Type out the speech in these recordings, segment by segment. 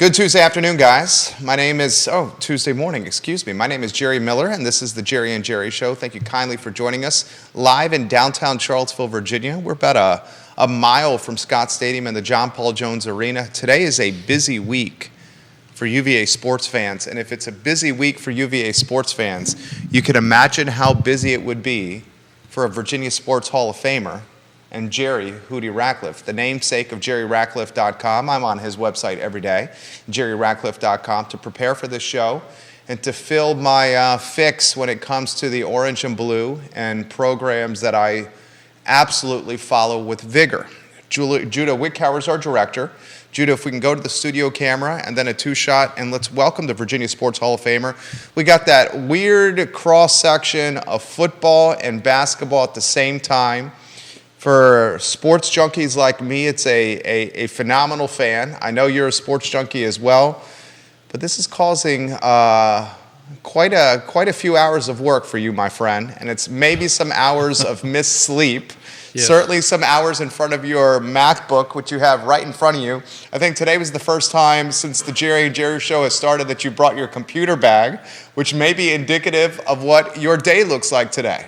Good Tuesday afternoon, guys. Tuesday morning, excuse me. My name is Jerry Miller, and this is the Jerry and Jerry Show. Thank you kindly for joining us live in downtown Charlottesville, Virginia. We're about a mile from Scott Stadium and the John Paul Jones Arena. Today is a busy week for UVA sports fans, and if it's a busy week for UVA sports fans, you can imagine how busy it would be for a Virginia Sports Hall of Famer and Jerry Hootie Ratcliffe, the namesake of JerryRatcliffe.com. I'm on his website every day, JerryRatcliffe.com, to prepare for this show and to fill my fix when it comes to the orange and blue and programs that I absolutely follow with vigor. Judah Wickhauer is our director. Judah, if we can go to the studio camera and then a two-shot, and let's welcome the Virginia Sports Hall of Famer. We got that weird cross-section of football and basketball at the same time. For sports junkies like me, it's a phenomenal fan. I know you're a sports junkie as well, but this is causing quite a few hours of work for you, my friend, and it's maybe some hours of missed sleep. Yes. Certainly some hours in front of your MacBook, which you have right in front of you. I think today was the first time since the Jerry and Jerry Show has started that you brought your computer bag, which may be indicative of what your day looks like today.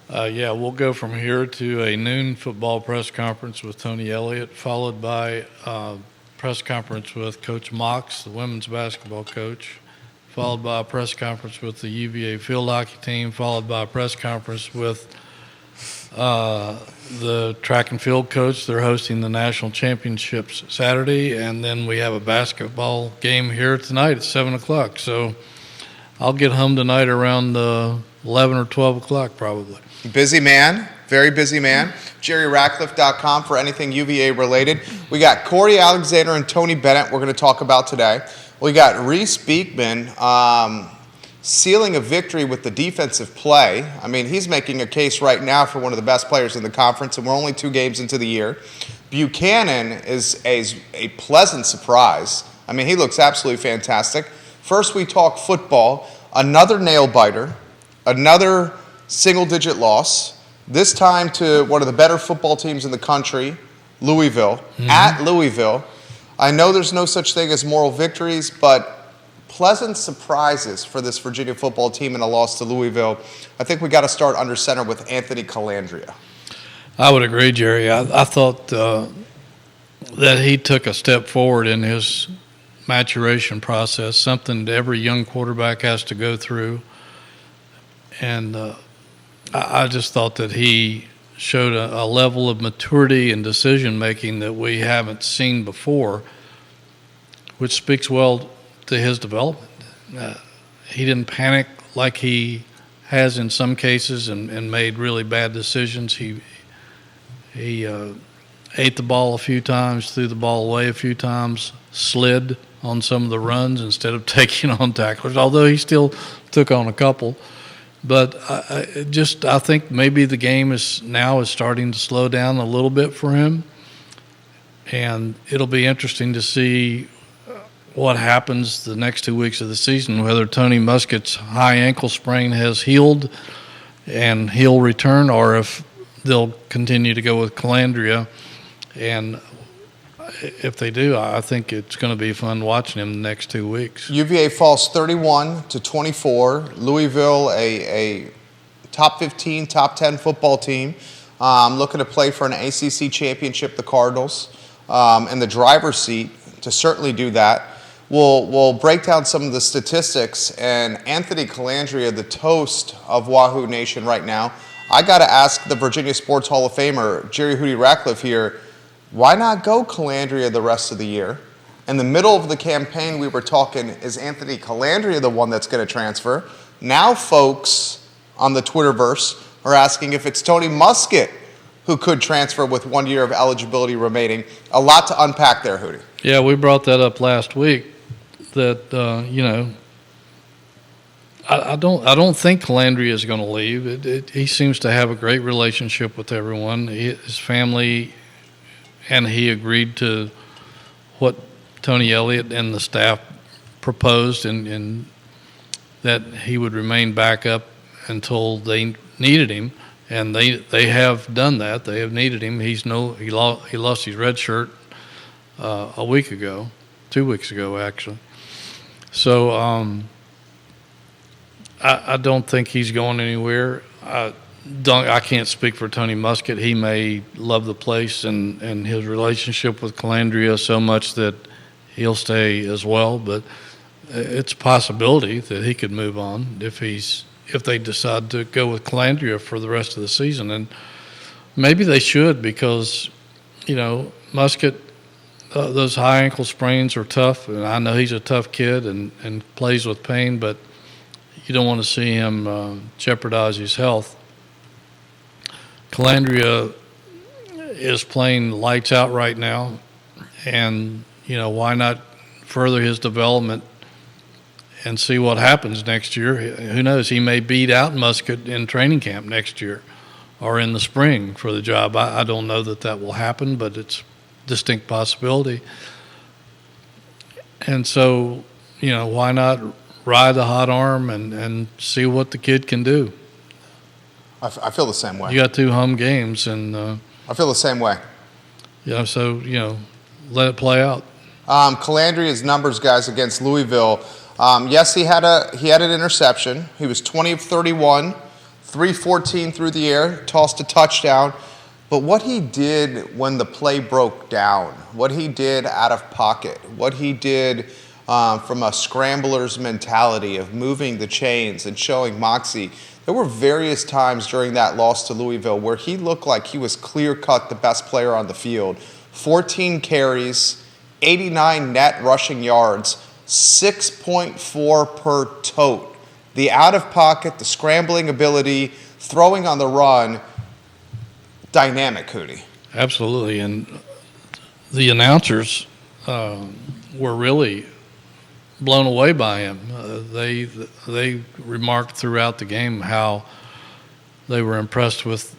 We'll go from here to a noon football press conference with Tony Elliott, followed by a press conference with Coach Mox, the women's basketball coach, followed by a press conference with the UVA field hockey team, followed by a press conference with the track and field coach. They're hosting the national championships Saturday, and then we have a basketball game here tonight at 7 o'clock. So I'll get home tonight around 11 or 12 o'clock probably. Busy man, very busy man. JerryRatcliffe.com for anything UVA related. We got Cory, Alexander, and Tony Bennett we're going to talk about today. We got Reese Beekman sealing a victory with the defensive play. I mean, he's making a case right now for one of the best players in the conference, and we're only 2 games into the year. Buchanan is a pleasant surprise. I mean, he looks absolutely fantastic. First, we talk football. Another nail-biter, another single-digit loss, this time to one of the better football teams in the country, Louisville, at Louisville. I know there's no such thing as moral victories, but pleasant surprises for this Virginia football team in a loss to Louisville. I think we got to start under center with Anthony Colandrea. I would agree, Jerry. I thought that he took a step forward in his maturation process, something that every young quarterback has to go through. And I just thought that he showed a level of maturity and decision-making that we haven't seen before, which speaks well to his development. He didn't panic like he has in some cases and made really bad decisions. He ate the ball a few times, threw the ball away a few times, slid on some of the runs instead of taking on tacklers, although he still took on a couple. But I think maybe the game is starting to slow down a little bit for him, and it'll be interesting to see what happens the next 2 weeks of the season, whether Tony Muskett's high ankle sprain has healed and he'll return, or if they'll continue to go with Colandrea. And if they do, I think it's going to be fun watching him the next 2 weeks. UVA falls 31-24. Louisville, a top 15, top 10 football team, looking to play for an ACC championship, the Cardinals, in the driver's seat to certainly do that. We'll break down some of the statistics, and Anthony Colandrea, the toast of Wahoo Nation right now. I got to ask the Virginia Sports Hall of Famer, Jerry Hootie Ratcliffe here, why not go Colandrea the rest of the year? In the middle of the campaign, we were talking, is Anthony Colandrea the one that's going to transfer? Now folks on the Twitterverse are asking if it's Tony Muskett who could transfer with 1 year of eligibility remaining. A lot to unpack there, Hootie. Yeah, we brought that up last week. That I don't think Colandrea is going to leave. He seems to have a great relationship with everyone. His family and he agreed to what Tony Elliott and the staff proposed, and that he would remain backup until they needed him, and they have done that. They have needed him. He lost his red shirt a week ago 2 weeks ago, actually. So I don't think he's going anywhere. I can't speak for Tony Muskett. He may love the place and his relationship with Colandrea so much that he'll stay as well, but it's a possibility that he could move on if they decide to go with Colandrea for the rest of the season. And maybe they should, because, Muskett, those high ankle sprains are tough, and I know he's a tough kid and plays with pain, but you don't want to see him jeopardize his health. Colandrea is playing lights out right now, and, why not further his development and see what happens next year? Who knows? He may beat out Muskett in training camp next year or in the spring for the job. I don't know that will happen, but it's a distinct possibility. And so, why not ride the hot arm and see what the kid can do? I feel the same way. You got 2 home games, and I feel the same way. So let it play out. Colandrea's numbers, guys, against Louisville. Yes, he had an interception. He was 20 of 31, 314 through the air, tossed a touchdown. But what he did when the play broke down, what he did out of pocket, what he did from a scrambler's mentality of moving the chains and showing moxie. There were various times during that loss to Louisville where he looked like he was clear-cut the best player on the field. 14 carries, 89 net rushing yards, 6.4 per tote. The out-of-pocket, the scrambling ability, throwing on the run, dynamic, Hootie. Absolutely, and the announcers were really blown away by him. They remarked throughout the game how they were impressed with,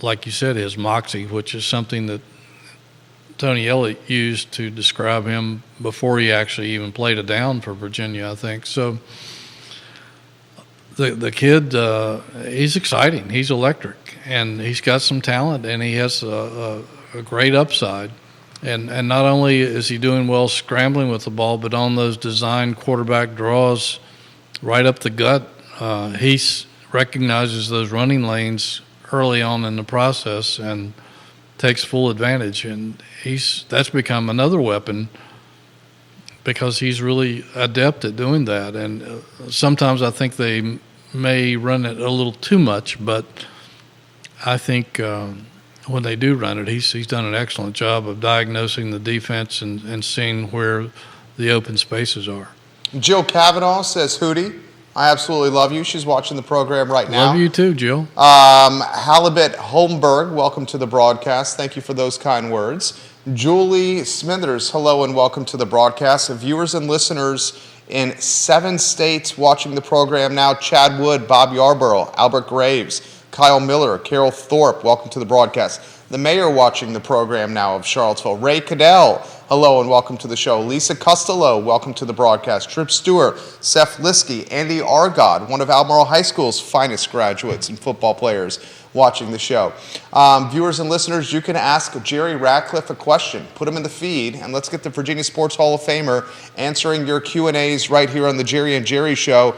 like you said, his moxie, which is something that Tony Elliott used to describe him before he actually even played a down for Virginia, I think. So the kid, he's exciting. He's electric, and he's got some talent, and he has a great upside. And not only is he doing well scrambling with the ball, but on those designed quarterback draws right up the gut, he recognizes those running lanes early on in the process and takes full advantage. And that's become another weapon because he's really adept at doing that. And sometimes I think they may run it a little too much, but I think when they do run it, he's done an excellent job of diagnosing the defense and seeing where the open spaces are. Jill Kavanaugh says, Hootie, I absolutely love you. She's watching the program right now. Love you too, Jill. Halibut Holmberg, welcome to the broadcast. Thank you for those kind words. Julie Smithers, hello and welcome to the broadcast. Viewers and listeners in 7 states watching the program now: Chad Wood, Bob Yarborough, Albert Graves, Kyle Miller, Carol Thorpe, welcome to the broadcast. The mayor watching the program now of Charlottesville. Ray Cadell, hello and welcome to the show. Lisa Costello, welcome to the broadcast. Trip Stewart, Seth Liskey, Andy Argod, one of Albemarle High School's finest graduates and football players watching the show. Viewers and listeners, you can ask Jerry Ratcliffe a question. Put him in the feed, and let's get the Virginia Sports Hall of Famer answering your Q&As right here on the Jerry and Jerry Show.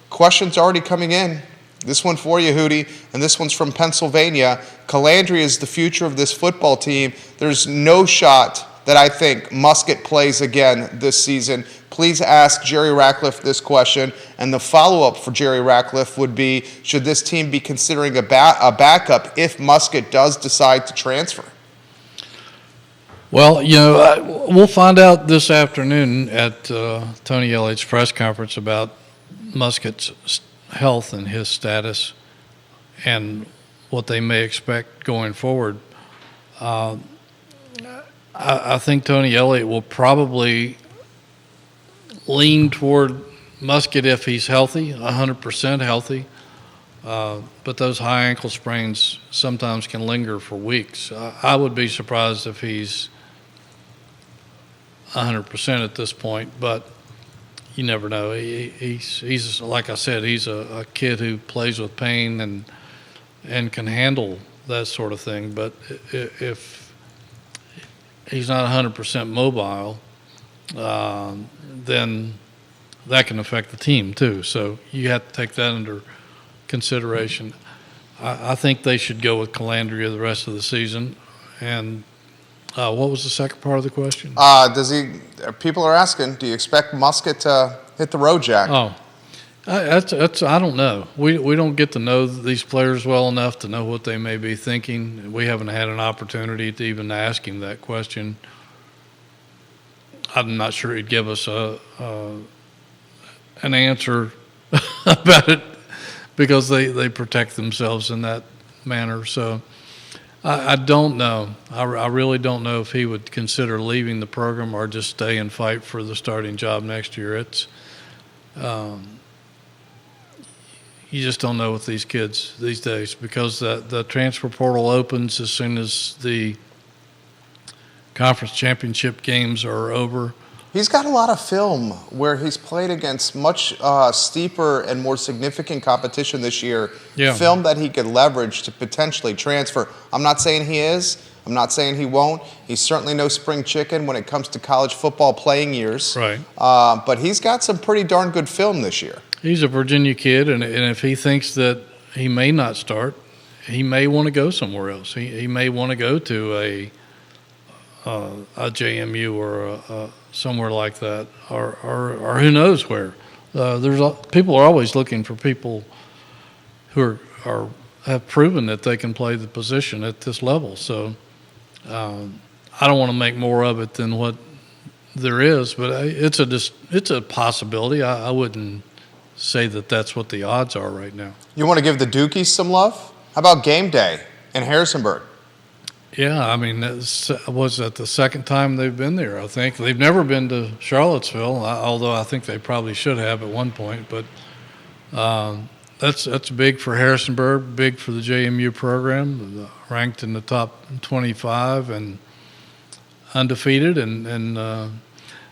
Questions already coming in. This one for you, Hootie, and this one's from Pennsylvania. Colandrea is the future of this football team. There's no shot that I think Muskett plays again this season. Please ask Jerry Ratcliffe this question, and the follow-up for Jerry Ratcliffe would be, should this team be considering a backup if Muskett does decide to transfer? Well, we'll find out this afternoon at Tony Elliott's press conference about Muskett's health and his status and what they may expect going forward. I think Tony Elliott will probably lean toward Muskett if he's healthy, 100% healthy. But those high ankle sprains sometimes can linger for weeks. I would be surprised if he's 100% at this point, but you never know. He's like I said, he's a kid who plays with pain and can handle that sort of thing. But if he's not 100% mobile, then that can affect the team too. So you have to take that under consideration. I think they should go with Colandrea the rest of the season. And what was the second part of the question? People are asking, do you expect Musket to hit the road, Jack? Oh, that's I don't know. We don't get to know these players well enough to know what they may be thinking. We haven't had an opportunity to even ask him that question. I'm not sure he'd give us an answer about it because they protect themselves in that manner. So I don't know. I really don't know if he would consider leaving the program or just stay and fight for the starting job next year. It's you just don't know with these kids these days because the transfer portal opens as soon as the conference championship games are over. He's got a lot of film where he's played against much steeper and more significant competition this year. Yeah. Film that he could leverage to potentially transfer. I'm not saying he is. I'm not saying he won't. He's certainly no spring chicken when it comes to college football playing years. Right. But he's got some pretty darn good film this year. He's a Virginia kid, and if he thinks that he may not start, he may want to go somewhere else. He may want to go to a JMU or somewhere like that, or who knows where. People are always looking for people who have proven that they can play the position at this level. So I don't want to make more of it than what there is, but it's a possibility. I wouldn't say that that's what the odds are right now. You want to give the Dukies some love? How about game day in Harrisonburg? Yeah, I mean, was that the second time they've been there, I think. They've never been to Charlottesville, although I think they probably should have at one point. But that's big for Harrisonburg, big for the JMU program, ranked in the top 25 and undefeated. And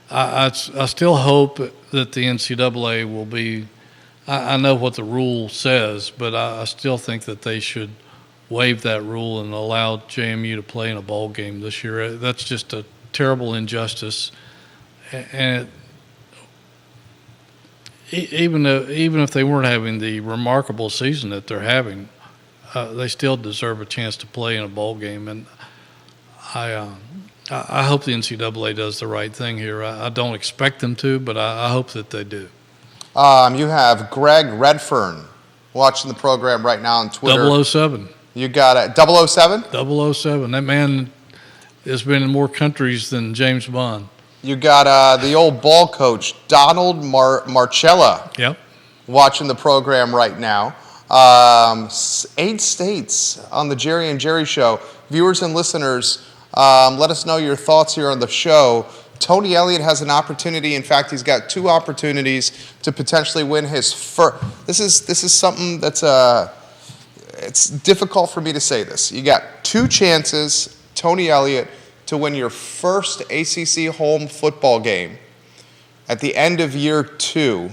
I still hope that the NCAA will be – I know what the rule says, but I still think that they should – waive that rule and allow JMU to play in a bowl game this year. That's just a terrible injustice. And even if they weren't having the remarkable season that they're having, they still deserve a chance to play in a bowl game. And I hope the NCAA does the right thing here. I don't expect them to, but I hope that they do. You have Greg Redfern watching the program right now on Twitter. 007. You got it. 007? 007. That man has been in more countries than James Bond. You got the old ball coach, Donald Marcella, Yep. watching the program right now. 8 states on the Jerry and Jerry Show. Viewers and listeners, let us know your thoughts here on the show. Tony Elliott has an opportunity. In fact, he's got 2 opportunities to potentially win his first. This is something that's it's difficult for me to say this. You got 2 chances, Tony Elliott, to win your first ACC home football game at the end of year 2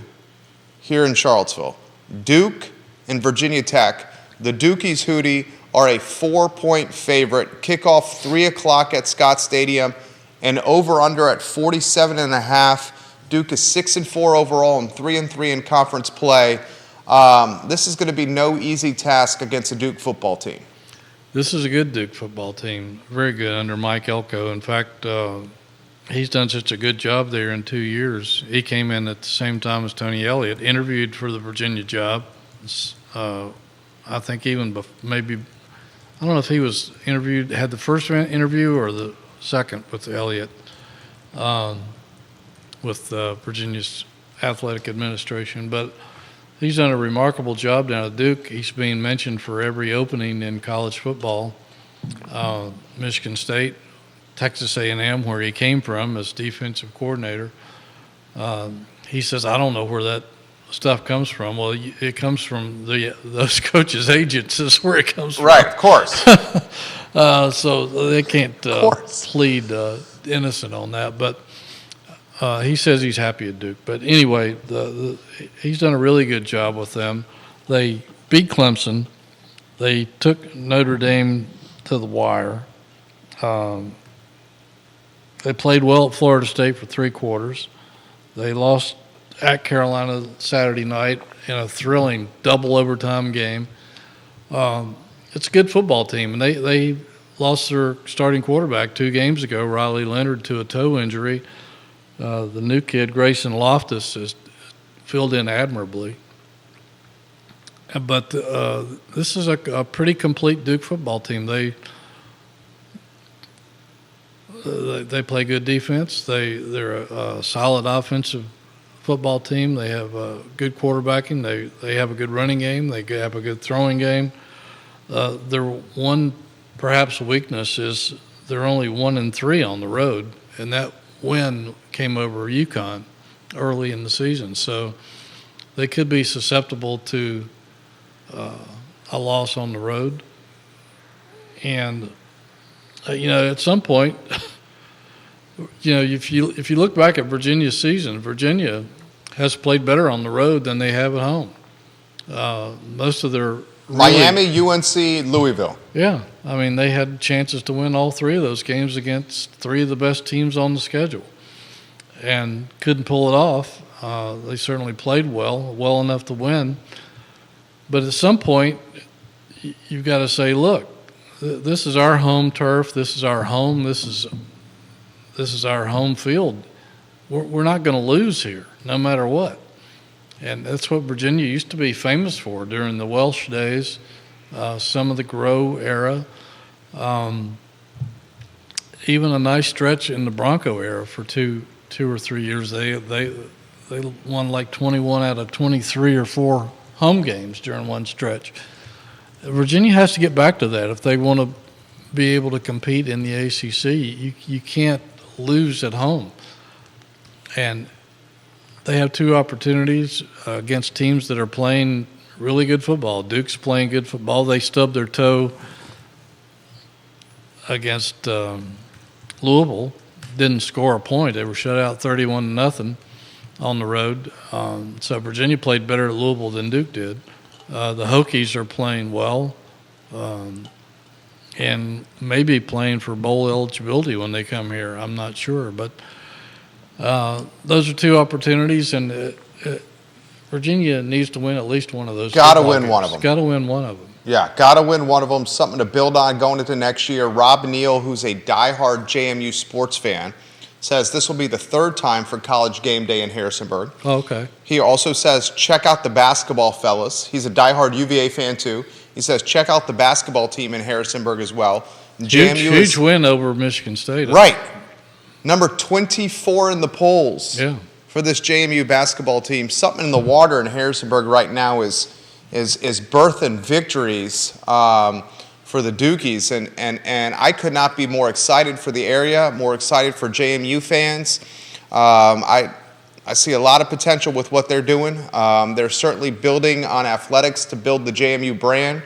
here in Charlottesville. Duke and Virginia Tech. The Dukies Hootie are a 4-point favorite. Kickoff 3 o'clock at Scott Stadium and over-under at 47.5. Duke is 6-4 overall and 3-3 in conference play. This is going to be no easy task against a Duke football team. This is a good Duke football team. Very good under Mike Elko. In fact, he's done such a good job there in 2 years. He came in at the same time as Tony Elliott, interviewed for the Virginia job. I think even maybe, I don't know if he was interviewed, had the first interview or the second with Elliott, with Virginia's athletic administration. But he's done a remarkable job down at Duke. He's being mentioned for every opening in college football. Michigan State, Texas A&M, where he came from as defensive coordinator. He says, I don't know where that stuff comes from. Well, it comes from those coaches' agents is where it comes from. Right, of course. So they can't plead innocent on that. But he says he's happy at Duke. But anyway, he's done a really good job with them. They beat Clemson. They took Notre Dame to the wire. They played well at Florida State for 3 quarters. They lost at Carolina Saturday night in a thrilling double overtime game. It's a good football team, and they lost their starting quarterback 2 games ago, Riley Leonard, to a toe injury. The new kid, Grayson Loftus, is filled in admirably. But this is a pretty complete Duke football team. They play good defense. They're a solid offensive football team. They have good quarterbacking. They have a good running game. They have a good throwing game. Their one perhaps weakness is they're only 1-3 on the road, and that win came over UConn early in the season. So they could be susceptible to a loss on the road. And at some point, if you look back at Virginia's season, Virginia has played better on the road than they have at home. Most of their Miami, UNC, Louisville. Yeah, I mean, they had chances to win all 3 of those games against 3 of the best teams on the schedule, and couldn't pull it off. They certainly played well enough to win. But at some point, you've got to say, look, this is our home turf. This is our home. This is our home field. We're not going to lose here, no matter what. And that's what Virginia used to be famous for during the Welsh days, some of the Grow era, even a nice stretch in the Bronco era for two or 3 years. They won like 21 out of 23 or 4 home games during one stretch. Virginia has to get back to that if they want to be able to compete in the ACC. You can't lose at home. And they have 2 opportunities against teams that are playing really good football. Duke's playing good football. They stubbed their toe against Louisville. Didn't score a point. They were shut out 31-0 on the road. So Virginia played better at Louisville than Duke did. The Hokies are playing well and maybe playing for bowl eligibility when they come here. I'm not sure. But those are 2 opportunities, and Virginia needs to win at least one of those. Got to win one of them. Got to win one of them. Yeah, got to win one of them. Something to build on going into next year. Rob Neal, who's a diehard JMU sports fan, says this will be the 3rd time for College Game Day in Harrisonburg. Oh, okay. He also says, check out the basketball, fellas. He's a diehard UVA fan, too. He says, check out the basketball team in Harrisonburg as well. Huge win over Michigan State. Right. Number 24 in the polls for this JMU basketball team. Something in the water in Harrisonburg right now is birthing victories for the Dukies, and I could not be more excited for the area, more excited for JMU fans. I see a lot of potential with what they're doing. They're certainly building on athletics to build the JMU brand.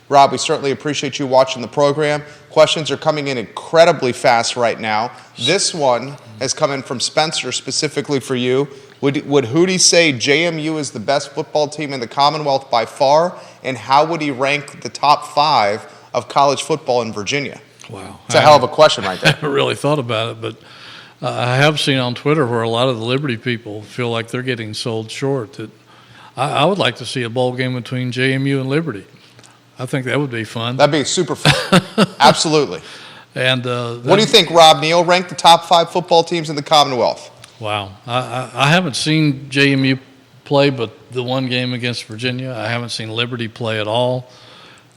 Rob, we certainly appreciate you watching the program. Questions are coming in incredibly fast right now. This one has come in from Spencer specifically for you. Would Hootie say JMU is the best football team in the Commonwealth by far? And how would he rank the top 5 of college football in Virginia? Wow. It's a hell of a question right there. I haven't really thought about it, but I have seen on Twitter where a lot of the Liberty people feel like they're getting sold short. I would like to see a bowl game between JMU and Liberty. I think that would be fun. That'd be super fun. Absolutely. And what do you think, Rob Neal? Rank the top 5 football teams in the Commonwealth. Wow. I haven't seen JMU play but the one game against Virginia. I haven't seen Liberty play at all.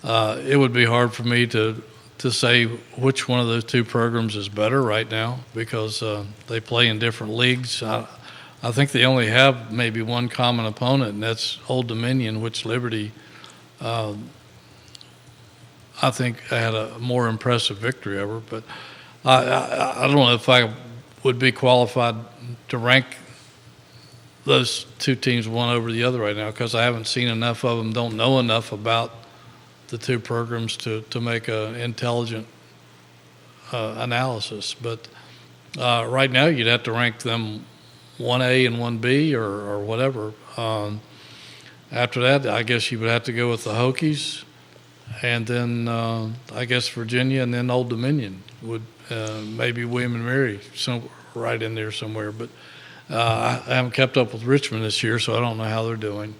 It would be hard for me to say which one of those 2 programs is better right now because they play in different leagues. I think they only have maybe one common opponent, and that's Old Dominion, which Liberty I think had a more impressive victory over. But I don't know if I would be qualified to rank those 2 teams one over the other right now because I haven't seen enough of them, don't know enough about the 2 programs to make an intelligent analysis. But right now you'd have to rank them 1A and 1B or whatever. After that, I guess you would have to go with the Hokies. and then I guess Virginia, and then Old Dominion would maybe William and Mary, right in there somewhere. But I haven't kept up with Richmond this year, so I don't know how they're doing.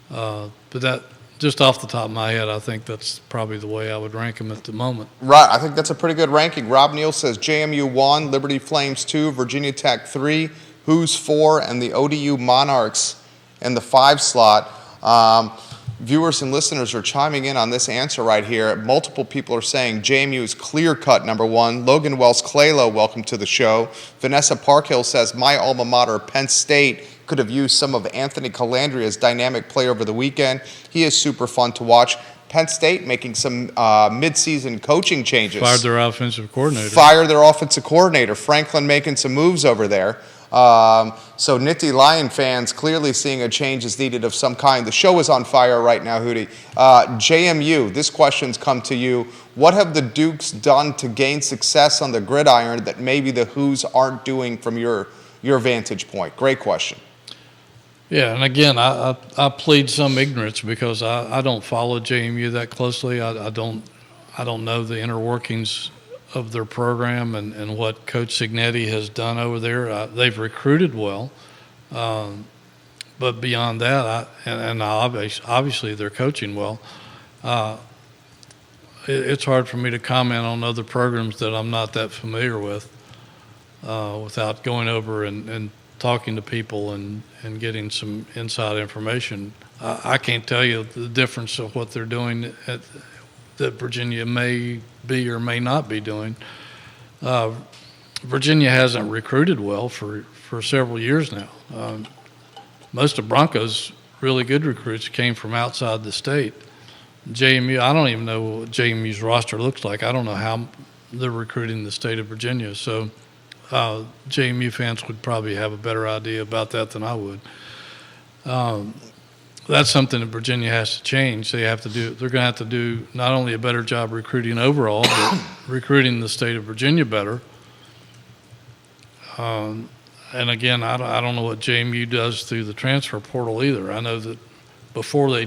But that, just off the top of my head, I think that's probably the way I would rank them at the moment. Right, I think that's a pretty good ranking. Rob Neal says JMU 1, Liberty Flames 2, Virginia Tech 3, Who's 4, and the ODU Monarchs in the 5 slot. Viewers and listeners are chiming in on this answer right here. Multiple people are saying JMU is clear-cut number 1. Logan Wells-Clalo, welcome to the show. Vanessa Parkhill says, my alma mater, Penn State, could have used some of Anthony Colandrea's dynamic play over the weekend. He is super fun to watch. Penn State making some mid-season coaching changes. Fired their offensive coordinator. Franklin making some moves over there. So Nittany Lion fans clearly seeing a change is needed of some kind. The show is on fire right now, Hootie. JMU, this question's come to you. What have the Dukes done to gain success on the gridiron that maybe the Who's aren't doing from your vantage point? Great question. Yeah, and again, I plead some ignorance because I don't follow JMU that closely. I don't know the inner workings of their program and what Coach Signetti has done over there. They've recruited well, but beyond that, obviously they're coaching well. It's hard for me to comment on other programs that I'm not that familiar with without going over and talking to people and getting some inside information. I can't tell you the difference of what they're doing that Virginia may be or may not be doing. Virginia hasn't recruited well for several years now. Most of Bronco's really good recruits came from outside the state. JMU, I don't even know what JMU's roster looks like. I don't know how they're recruiting the state of Virginia. So JMU fans would probably have a better idea about that than I would. That's something that Virginia has to change. They're going to have to do not only a better job recruiting overall, but recruiting the state of Virginia better. And again, I don't know what JMU does through the transfer portal either. I know that before they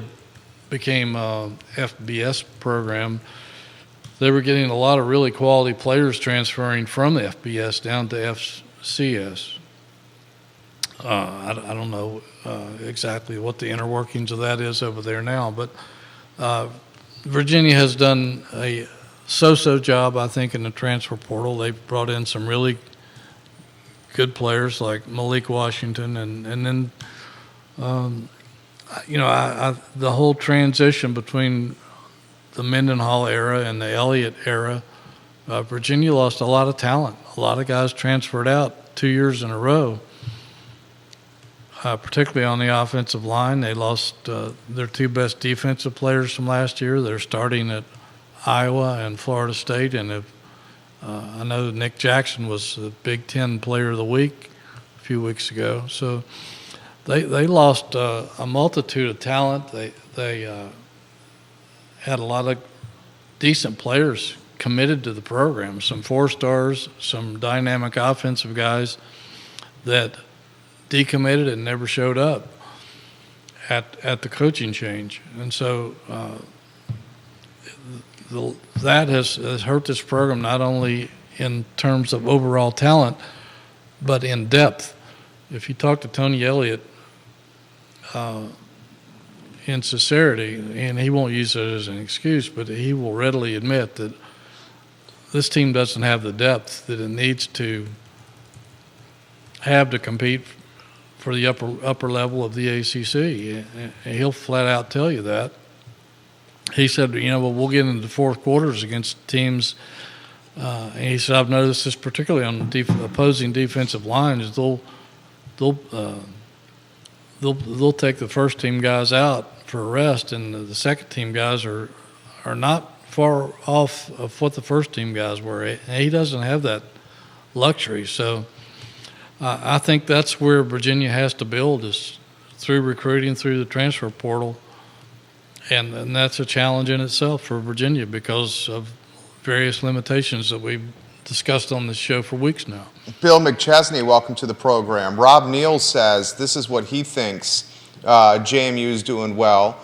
became FBS program, they were getting a lot of really quality players transferring from the FBS down to FCS. I don't know exactly what the inner workings of that is over there now, but Virginia has done a so-so job, I think, in the transfer portal. They've brought in some really good players like Malik Washington, and then the whole transition between the Mendenhall era and the Elliott era, Virginia lost a lot of talent. A lot of guys transferred out 2 years in a row. Particularly on the offensive line. They lost their 2 best defensive players from last year. They're starting at Iowa and Florida State, and I know Nick Jackson was the Big Ten Player of the Week a few weeks ago. So they lost a multitude of talent. They had a lot of decent players committed to the program, some 4-stars, some dynamic offensive guys that decommitted and never showed up at the coaching change. And so that has hurt this program not only in terms of overall talent, but in depth. If you talk to Tony Elliott in sincerity, and he won't use it as an excuse, but he will readily admit that this team doesn't have the depth that it needs to have to compete for the upper level of the ACC. And he'll flat out tell you that. He said, we'll get into the fourth quarters against teams. And he said, I've noticed this particularly on opposing defensive lines. They'll take the first team guys out for a rest, and the second team guys are not far off of what the first team guys were. And he doesn't have that luxury. So I think that's where Virginia has to build, is through recruiting, through the transfer portal. And that's a challenge in itself for Virginia because of various limitations that we've discussed on this show for weeks now. Bill McChesney, welcome to the program. Rob Neal says this is what he thinks JMU is doing well.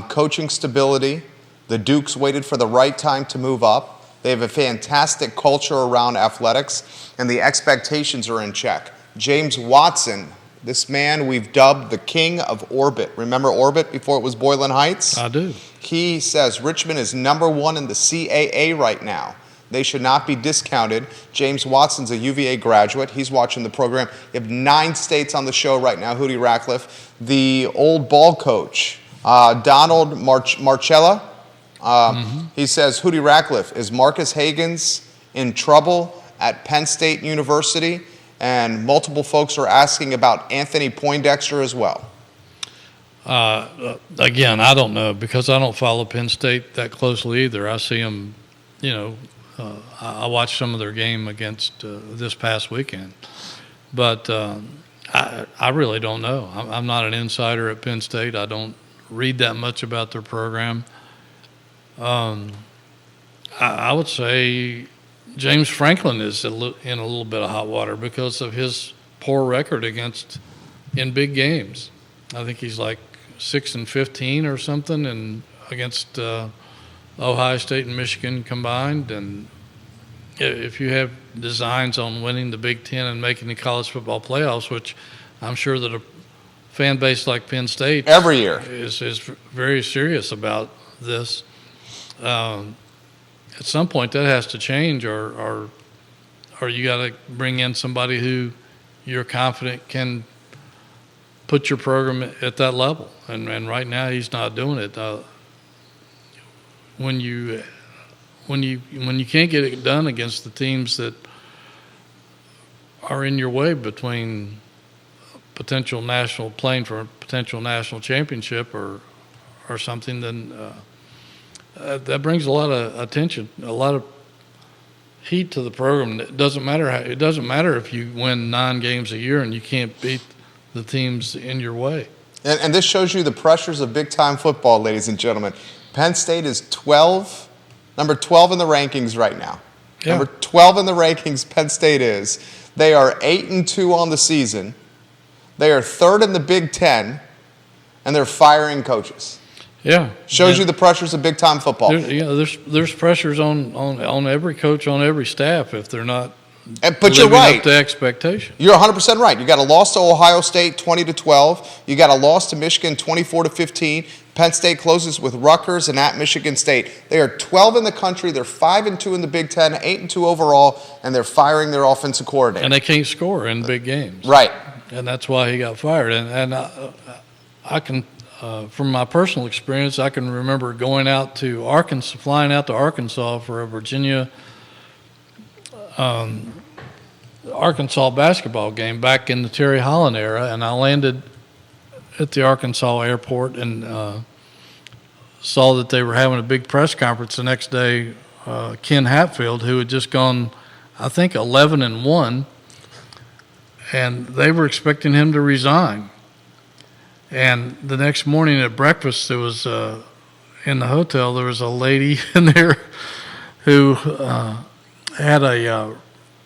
Coaching stability, The Dukes waited for the right time to move up. They have a fantastic culture around athletics, and the expectations are in check. James Watson, this man we've dubbed the king of orbit. Remember orbit before it was Boylan Heights? I do. He says Richmond is #1 in the CAA right now. They should not be discounted. James Watson's a UVA graduate. He's watching the program. You have 9 states on the show right now. Hootie Ratcliffe, the old ball coach, Donald Marcella. He says, Hootie Ratcliffe, is Marcus Hagans in trouble at Penn State University? And multiple folks are asking about Anthony Poindexter as well. Again, I don't know because I don't follow Penn State that closely either. I see them, I watched some of their game against this past weekend. But I really don't know. I'm not an insider at Penn State. I don't read that much about their program. I would say James Franklin is in a little bit of hot water because of his poor record in big games. I think he's like 6-15 or something, and against Ohio State and Michigan combined. And if you have designs on winning the Big Ten and making the college football playoffs, which I'm sure that a fan base like Penn State every year is very serious about this. At some point that has to change, or you got to bring in somebody who you're confident can put your program at that level. And right now he's not doing it. When you can't get it done against the teams that are in your way between playing for a potential national championship or something, then that brings a lot of attention, a lot of heat to the program. It doesn't matter if you win 9 games a year and you can't beat the teams in your way. And this shows you the pressures of big-time football, ladies and gentlemen. Penn State is number 12 in the rankings right now. Yeah. Number 12 in the rankings, Penn State is. They are 8-2 on the season. They are 3rd in the Big Ten, and they're firing coaches. Yeah, shows you the pressures of big-time football. There's pressures on every coach, on every staff if they're not. But you're right. Up to expectation. You're 100% right. You got a loss to Ohio State, 20-12. You got a loss to Michigan, 24-15. Penn State closes with Rutgers and at Michigan State. They are 12 in the country. They're 5-2 in the Big Ten, 8-2 overall, and they're firing their offensive coordinator. And they can't score in big games. Right. And that's why he got fired. And I can. From my personal experience, I can remember flying out to Arkansas for a Arkansas basketball game back in the Terry Holland era, and I landed at the Arkansas airport and saw that they were having a big press conference the next day. Ken Hatfield, who had just gone, I think, 11-1, and they were expecting him to resign. And the next morning at breakfast, there was in the hotel, there was a lady in there who had a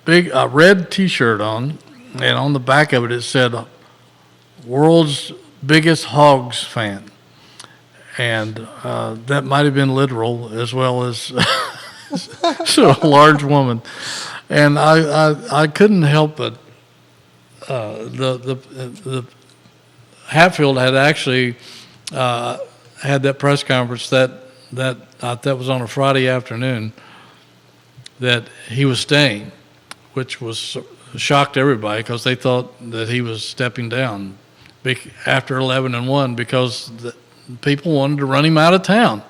big red T-shirt on, and on the back of it, it said, "World's Biggest Hogs Fan." And that might have been literal as well as so a large woman. And I couldn't help but the Hatfield had actually had that press conference that was on a Friday afternoon that he was staying, which was shocked everybody because they thought that he was stepping down after 11-1 because people wanted to run him out of town.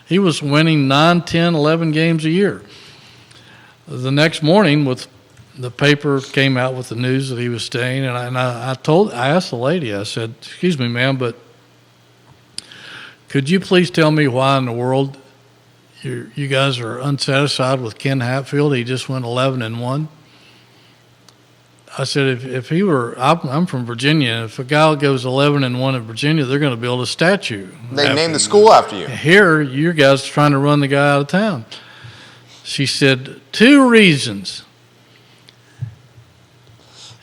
He was winning 9, 10, 11 games a year. The next morning, the paper came out with the news that he was staying, and I asked the lady, I said, "Excuse me, ma'am, but could you please tell me why in the world you guys are unsatisfied with Ken Hatfield? He just went 11-1. I said, if he were, I'm from Virginia. If a guy goes 11-1 in Virginia, they're going to build a statue. They named the school after you. Here, you guys are trying to run the guy out of town. She said, 2 reasons.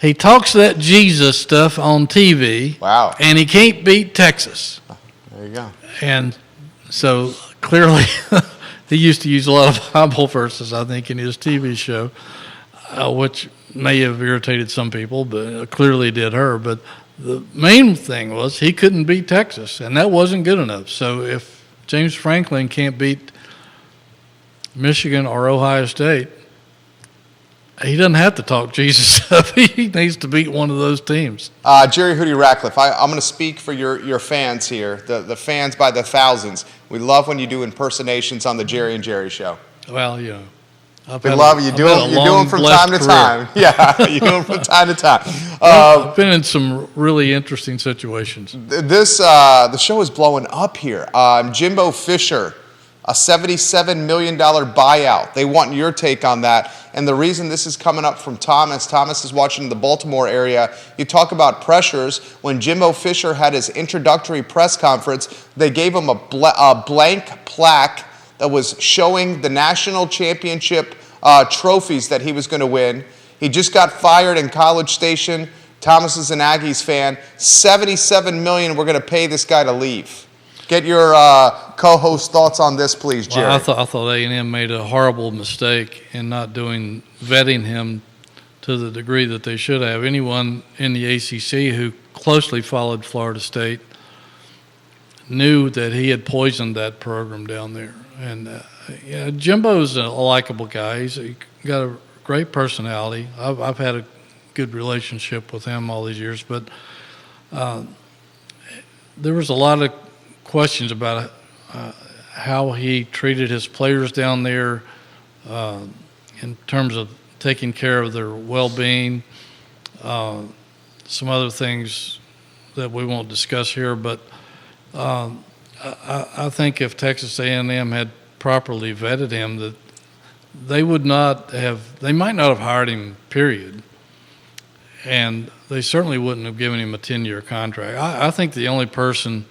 He talks that Jesus stuff on TV. Wow. And he can't beat Texas. There you go. And so clearly he used to use a lot of Bible verses, I think, in his TV show, which may have irritated some people, but clearly did her. But the main thing was he couldn't beat Texas, and that wasn't good enough. So if James Franklin can't beat Michigan or Ohio State, he doesn't have to talk Jesus up. He needs to beat one of those teams. Jerry Hootie Ratcliffe, I'm going to speak for your fans here, the fans by the thousands. We love when you do impersonations on the Jerry and Jerry Show. Well, you know. We love you. You do them from time to time. Yeah, you do them from time to time. I've been in some really interesting situations. The show is blowing up here. Jimbo Fisher, a $77 million buyout. They want your take on that. And the reason this is coming up from Thomas is watching the Baltimore area. You talk about pressures. When Jimbo Fisher had his introductory press conference, they gave him a blank plaque that was showing the national championship trophies that he was going to win. He just got fired in College Station. Thomas is an Aggies fan. $77 million we're going to pay this guy to leave. Get your co-host thoughts on this, please, Jerry. Well, I thought A&M made a horrible mistake in not vetting him to the degree that they should have. Anyone in the ACC who closely followed Florida State knew that he had poisoned that program down there. And Jimbo's a likable guy. He's got a great personality. I've had a good relationship with him all these years, but there was a lot of questions about how he treated his players down there in terms of taking care of their well-being, some other things that we won't discuss here, but I think if Texas A&M had properly vetted him, that they might not have hired him, period. And they certainly wouldn't have given him a 10-year contract. I think the only person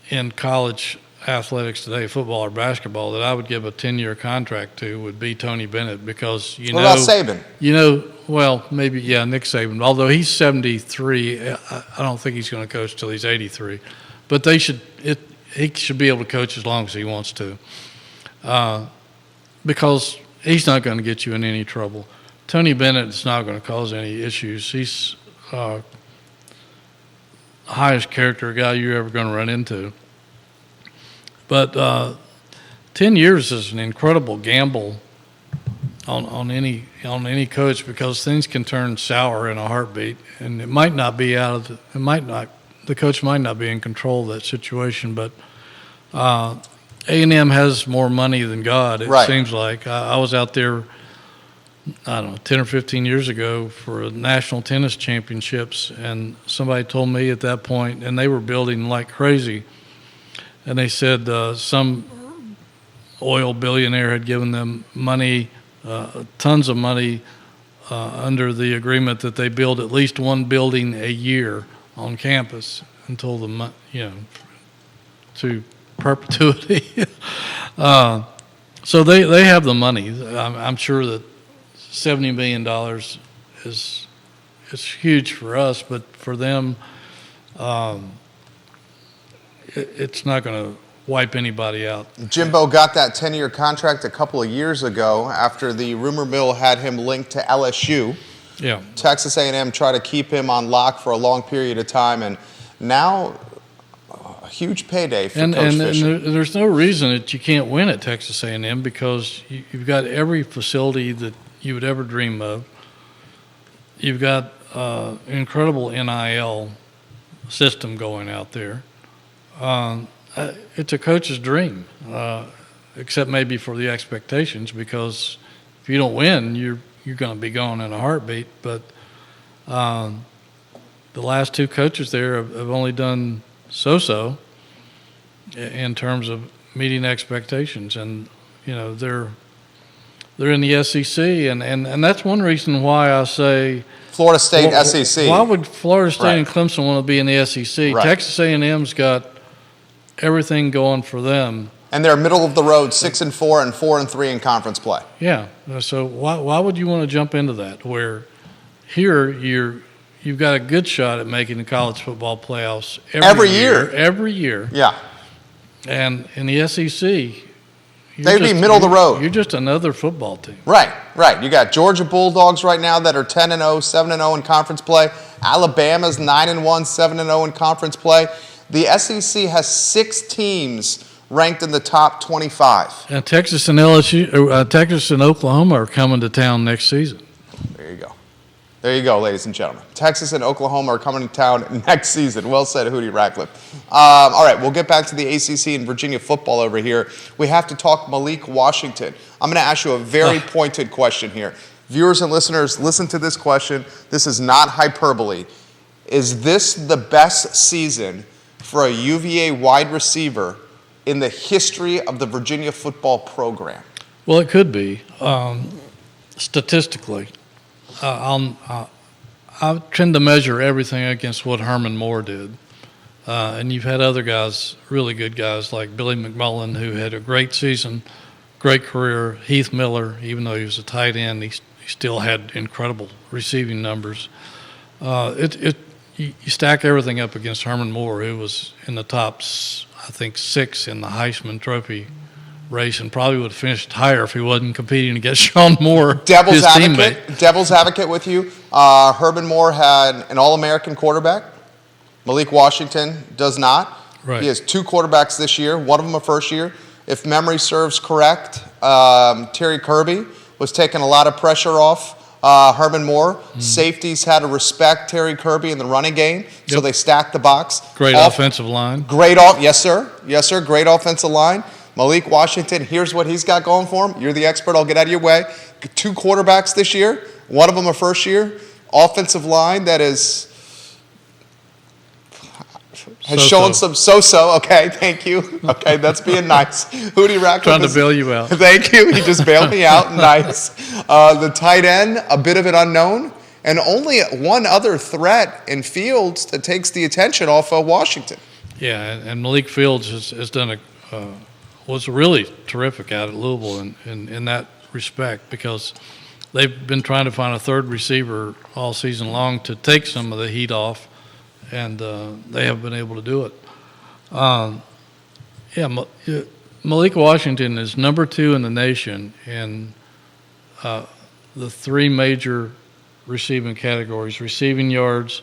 in college athletics today, football or basketball, that I would give a 10-year contract to would be Tony Bennett, because what about Saban? Well, maybe, yeah, Nick Saban. Although he's 73, I don't think he's going to coach till he's 83. But he should be able to coach as long as he wants to, because he's not going to get you in any trouble. Tony Bennett is not going to cause any issues. He's highest character guy you're ever going to run into. But 10 years is an incredible gamble on any coach, because things can turn sour in a heartbeat, and the coach might not be in control of that situation. But A&M has more money than God, it seems like. I was out there, I don't know, 10 or 15 years ago for a national tennis championships, and somebody told me at that point, and they were building like crazy, and they said some oil billionaire had given them money, tons of money, under the agreement that they build at least one building a year on campus until to perpetuity. So they have the money. I'm sure that $70 million is huge for us, but for them, it's not going to wipe anybody out. Jimbo got that 10-year contract a couple of years ago after the rumor mill had him linked to LSU. Yeah. Texas A&M tried to keep him on lock for a long period of time, and now a huge payday for Coach Fisher. And there's no reason that you can't win at Texas A&M, because you've got every facility that you would ever dream of. You've got an incredible NIL system going out there. It's a coach's dream, except maybe for the expectations, because if you don't win, you're going to be gone in a heartbeat. But the last two coaches there have only done so in terms of meeting expectations, and they're in the SEC, and that's one reason why I say Florida State SEC. Why would Florida State and Clemson want to be in the SEC? Right. Texas A&M's got everything going for them, and they're middle of the road, 6-4 and 4-3 in conference play. Yeah. So why would you want to jump into that? Where here you've got a good shot at making the college football playoffs every year. Every year. Yeah. Mm-hmm. And in the SEC, they'd be middle of the road. You're just another football team. Right. You got Georgia Bulldogs right now that are 10-0, 7-0 in conference play. Alabama's 9-1, 7-0 in conference play. The SEC has 6 teams ranked in the top 25. And Texas and Oklahoma are coming to town next season. There you go, ladies and gentlemen. Texas and Oklahoma are coming to town next season. Well said, Hootie Ratcliffe. All right, we'll get back to the ACC and Virginia football over here. We have to talk Malik Washington. I'm going to ask you a very pointed question here. Viewers and listeners, listen to this question. This is not hyperbole. Is this the best season for a UVA wide receiver in the history of the Virginia football program? Well, it could be, statistically. I tend to measure everything against what Herman Moore did. And you've had other guys, really good guys, like Billy McMullen, who had a great season, great career. Heath Miller, even though he was a tight end, he still had incredible receiving numbers. You stack everything up against Herman Moore, who was in the top, I think, 6 in the Heisman Trophy race, and probably would have finished higher if he wasn't competing against Sean Moore, his teammate. Devil's advocate with you. Herman Moore had an All-American quarterback. Malik Washington does not. Right. He has 2 quarterbacks this year, one of them a first year. If memory serves correct, Terry Kirby was taking a lot of pressure off Herman Moore. Safeties had to respect Terry Kirby in the running game, so they stacked the box. Great offensive line. Yes, sir. Yes, sir. Great offensive line. Malik Washington, here's what he's got going for him. You're the expert. I'll get out of your way. 2 quarterbacks this year, one of them a first year. Offensive line that has shown some so-so. Okay, thank you. Okay, that's being nice. Hootie Ratcliffe. Trying to bail you out. Thank you. He just bailed me out. Nice. The tight end, a bit of an unknown, and only one other threat in Fields that takes the attention off of Washington. Yeah, and Malik Fields has done was really terrific out at Louisville in that respect, because they've been trying to find a third receiver all season long to take some of the heat off, and they have been able to do it. Malik Washington is number 2 in the nation in the 3 major receiving categories: receiving yards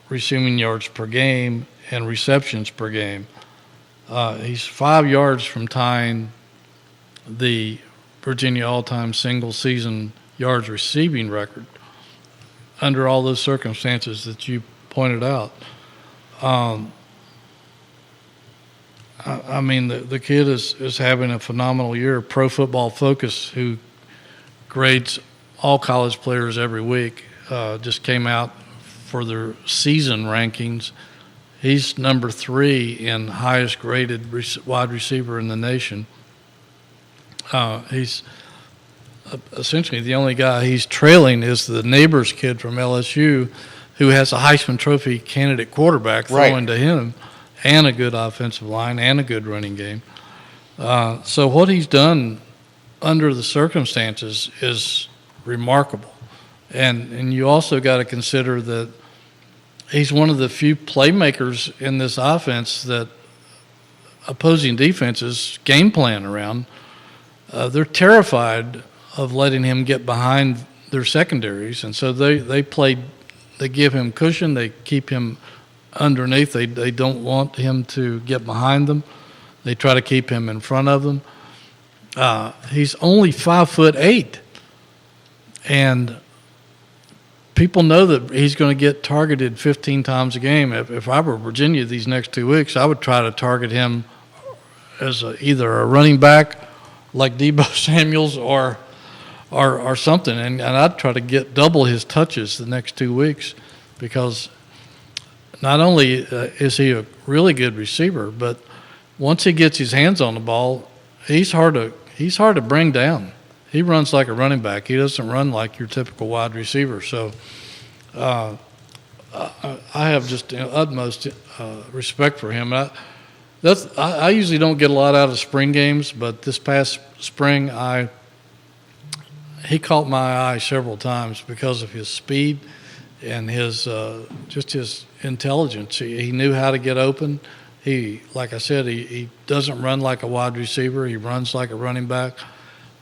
per game, and receptions per game. He's 5 yards from tying the Virginia all-time single-season yards receiving record under all those circumstances that you pointed out. I mean, the kid is having a phenomenal year. Pro Football Focus, who grades all college players every week, just came out for their season rankings. He's number 3 in highest graded wide receiver in the nation. He's essentially the only guy he's trailing is the neighbor's kid from LSU, who has a Heisman Trophy candidate quarterback throwing to him, and a good offensive line and a good running game. So what he's done under the circumstances is remarkable. And you also got to consider that he's one of the few playmakers in this offense that opposing defenses game plan around. They're terrified of letting him get behind their secondaries, and so they give him cushion. They keep him underneath. They don't want him to get behind them. They try to keep him in front of them. He's only 5'8", and people know that he's going to get targeted 15 times a game. If I were Virginia these next 2 weeks, I would try to target him as either a running back like Deebo Samuels or something, and I'd try to get double his touches the next 2 weeks, because not only is he a really good receiver, but once he gets his hands on the ball, he's hard to bring down. He runs like a running back. He doesn't run like your typical wide receiver. So I have just utmost respect for him. I usually don't get a lot out of spring games, but this past spring he caught my eye several times because of his speed and his intelligence. He knew how to get open. like I said, he doesn't run like a wide receiver. He runs like a running back.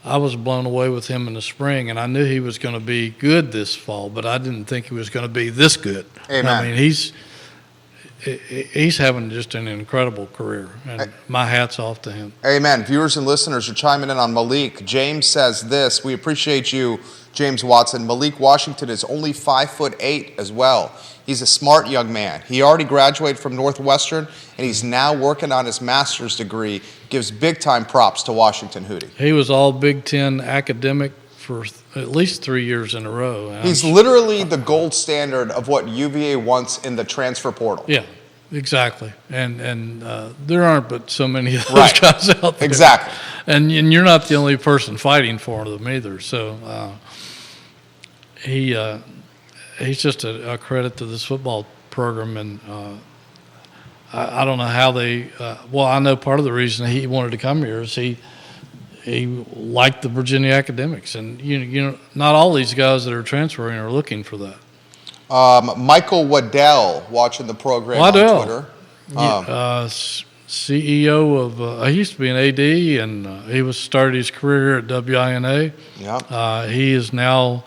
I was blown away with him in the spring, and I knew he was going to be good this fall, but I didn't think he was going to be this good. Amen. I mean, he's having just an incredible career, and my hat's off to him. Amen. Viewers and listeners are chiming in on Malik. James says this. We appreciate you, James Watson. Malik Washington is only 5'8" as well. He's a smart young man. He already graduated from Northwestern, and he's now working on his master's degree. Gives big-time props to Washington Hootie. He was all Big Ten academic for at least 3 years in a row. He's literally the gold standard of what UVA wants in the transfer portal. Yeah, exactly. And there aren't but so many of those guys out there. Exactly. And you're not the only person fighting for them either. So he's just a credit to this football program. And I don't know how they well, I know part of the reason he wanted to come here is he liked the Virginia academics. And, you know, not all these guys that are transferring are looking for that. Michael Waddell watching the program on Twitter. CEO of he used to be an AD, and he started his career here at WINA. Yeah. He is now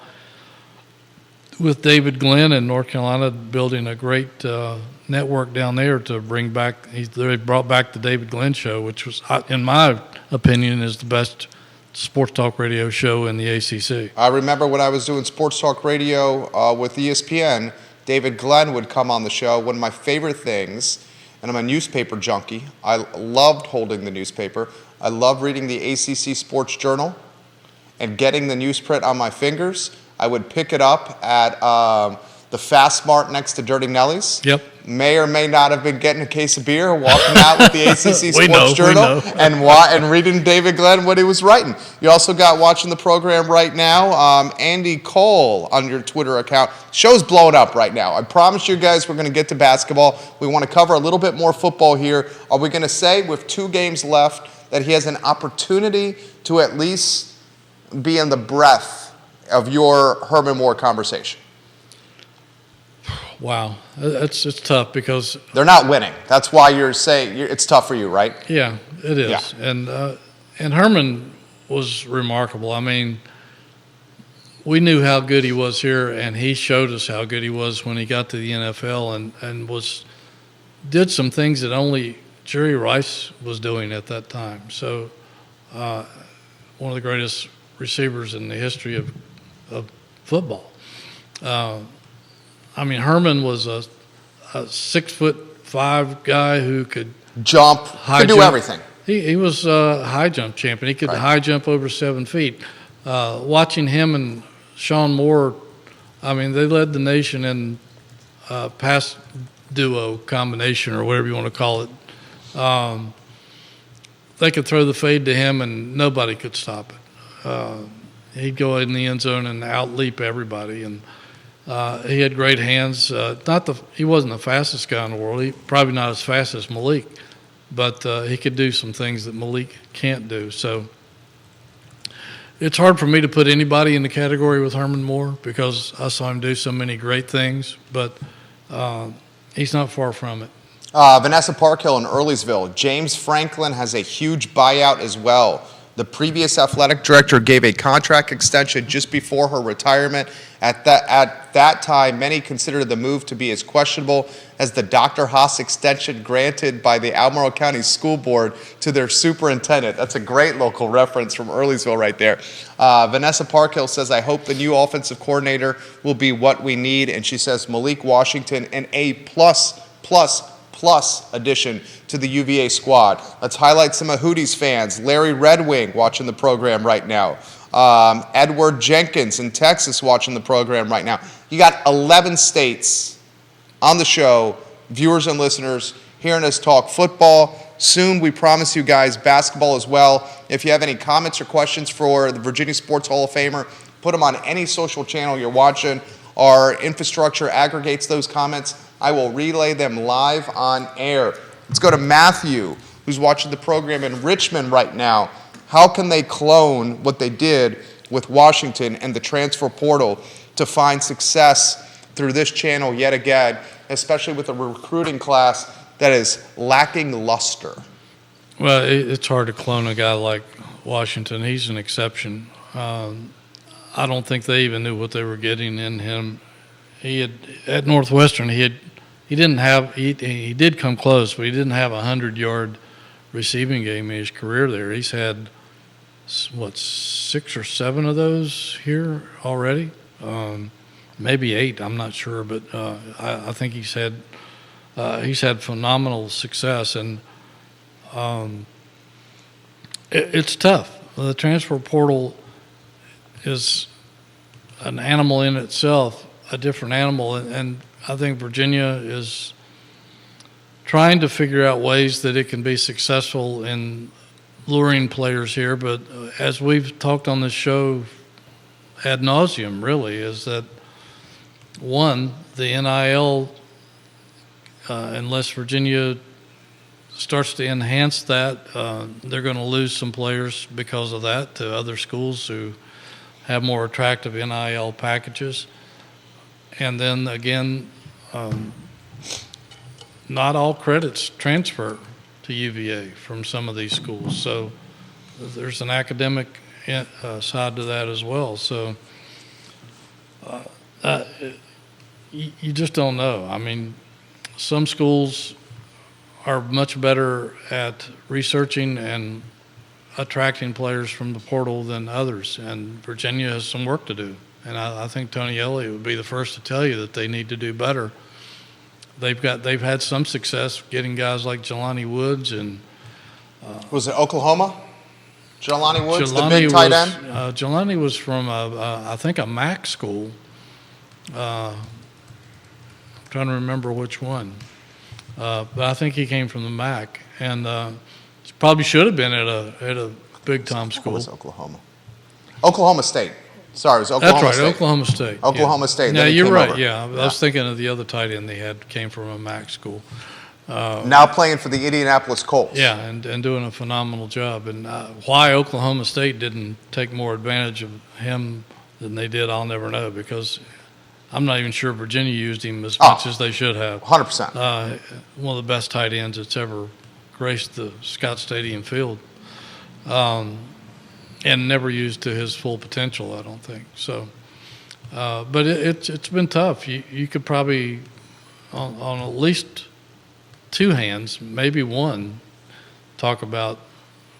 with David Glenn in North Carolina, building a great network down there to bring back. They brought back the David Glenn show, which was, in my opinion, is the best sports talk radio show in the ACC. I remember when I was doing sports talk radio with ESPN, David Glenn would come on the show. One of my favorite things, and I'm a newspaper junkie. I loved holding the newspaper. I love reading the ACC Sports Journal and getting the newsprint on my fingers. I would pick it up at the Fast Mart next to Dirty Nelly's. Yep. May or may not have been getting a case of beer, walking out with the ACC Sports Journal and reading David Glenn what he was writing. You also got watching the program right now, Andy Cole on your Twitter account. Show's blowing up right now. I promised you guys we're going to get to basketball. We want to cover a little bit more football here. Are we going to say with 2 games left that he has an opportunity to at least be in the breath of your Herman Moore conversation? Wow, it's tough because they're not winning. That's why you're saying it's tough for you, right? Yeah, it is. Yeah. And Herman was remarkable. I mean, we knew how good he was here, and he showed us how good he was when he got to the NFL, and did some things that only Jerry Rice was doing at that time. So, one of the greatest receivers in the history of football. I mean, Herman was a 6'5" guy who could jump, could do everything. He was a high jump champion. He could high jump over 7 feet. Watching him and Sean Moore, I mean, they led the nation in pass duo combination or whatever you want to call it. They could throw the fade to him and nobody could stop it. He'd go in the end zone and out-leap everybody. And he had great hands. He wasn't the fastest guy in the world. He probably not as fast as Malik, but he could do some things that Malik can't do. So it's hard for me to put anybody in the category with Herman Moore because I saw him do so many great things, but he's not far from it. Vanessa Parkhill in Earlysville. James Franklin has a huge buyout as well. The previous athletic director gave a contract extension just before her retirement. At that time, many considered the move to be as questionable as the Dr. Haas extension granted by the Albemarle County School Board to their superintendent. That's a great local reference from Earlysville right there. Vanessa Parkhill says, I hope the new offensive coordinator will be what we need. And she says, Malik Washington, an A++ addition to the UVA squad. Let's highlight some of Hootie's fans. Larry Red Wing watching the program right now. Edward Jenkins in Texas watching the program right now. You got 11 states on the show, viewers and listeners, hearing us talk football. Soon, we promise you guys, basketball as well. If you have any comments or questions for the Virginia Sports Hall of Famer, put them on any social channel you're watching. Our infrastructure aggregates those comments. I will relay them live on air. Let's go to Matthew, who's watching the program in Richmond right now. How can they clone what they did with Washington and the transfer portal to find success through this channel yet again, especially with a recruiting class that is lacking luster? Well, it's hard to clone a guy like Washington. He's an exception. I don't think they even knew what they were getting in him. He had at Northwestern. He did come close, but he didn't have a 100-yard receiving game in his career there. He's had 6 or 7 of those here already, maybe 8. I'm not sure, but I think he's had phenomenal success, and it's tough. The transfer portal is an animal in itself, a different animal, and I think Virginia is trying to figure out ways that it can be successful in luring players here. But as we've talked on this show ad nauseum, really, is that, one, the NIL, unless Virginia starts to enhance that, they're going to lose some players because of that to other schools who have more attractive NIL packages. And then again, not all credits transfer to UVA from some of these schools. So there's an academic side to that as well. So you just don't know. I mean, some schools are much better at researching and attracting players from the portal than others, and Virginia has some work to do. And I think Tony Elliott would be the first to tell you that they need to do better. They've had some success getting guys like Jelani Woods and was it Oklahoma? Jelani Woods, the big tight end. Jelani was from I think a MAC school. I'm trying to remember which one, but I think he came from the MAC, and probably should have been at a big time school. It was Oklahoma State. Sorry, it was Oklahoma That's right, State. Oklahoma State. Oklahoma State. Yeah, you're right. Yeah, I was thinking of the other tight end they had came from a MAC school. Now playing for the Indianapolis Colts. Yeah, and doing a phenomenal job. And why Oklahoma State didn't take more advantage of him than they did, I'll never know, because I'm not even sure Virginia used him as much as they should have. 100%. One of the best tight ends that's ever graced the Scott Stadium field. And never used to his full potential, I don't think. So, but it's been tough. You could probably, on at least 2 hands, maybe 1, talk about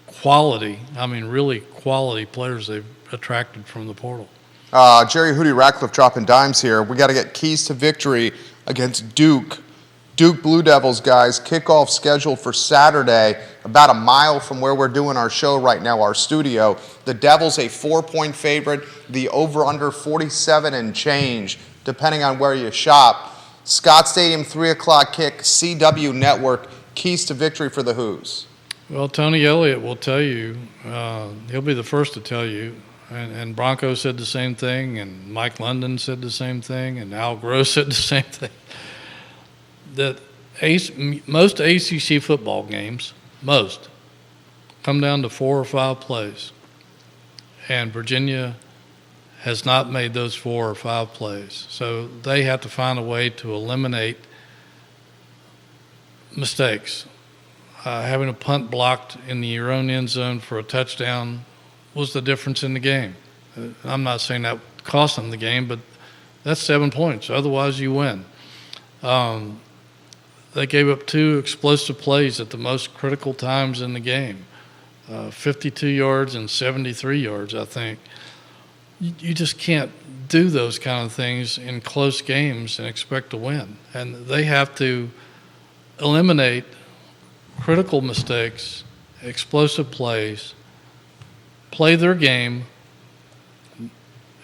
quality. I mean, really quality players they've attracted from the portal. Jerry Hootie Ratcliffe dropping dimes here. We got to get keys to victory against Duke. Duke Blue Devils, guys, kickoff scheduled for Saturday, about a mile from where we're doing our show right now, our studio. The Devils a 4-point favorite, the over-under 47 and change, depending on where you shop. Scott Stadium, 3 o'clock kick, CW Network, keys to victory for the Who's. Well, Tony Elliott will tell you, he'll be the first to tell you, and Bronco said the same thing, and Mike London said the same thing, and Al Gross said the same thing. That most ACC football games, come down to 4 or 5 plays. And Virginia has not made those 4 or 5 plays. So they have to find a way to eliminate mistakes. Having a punt blocked in your own end zone for a touchdown was the difference in the game. I'm not saying that cost them the game, but that's 7 points. Otherwise, you win. They gave up 2 explosive plays at the most critical times in the game, 52 yards and 73 yards, I think. You just can't do those kind of things in close games and expect to win. And they have to eliminate critical mistakes, explosive plays, play their game,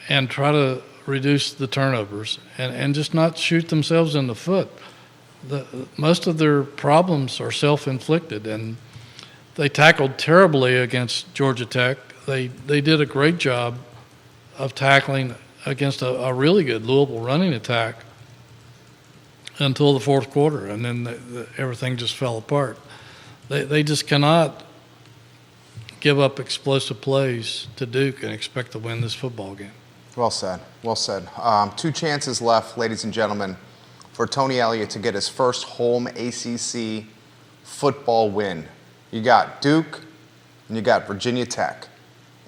and try to reduce the turnovers and just not shoot themselves in the foot. Most of their problems are self-inflicted, and they tackled terribly against Georgia Tech. They did a great job of tackling against a really good Louisville running attack until the 4th quarter, and then everything just fell apart. They just cannot give up explosive plays to Duke and expect to win this football game. Well said. Well said. 2 chances left, ladies and gentlemen. for Tony Elliott to get his first home ACC football win. You got Duke and you got Virginia Tech.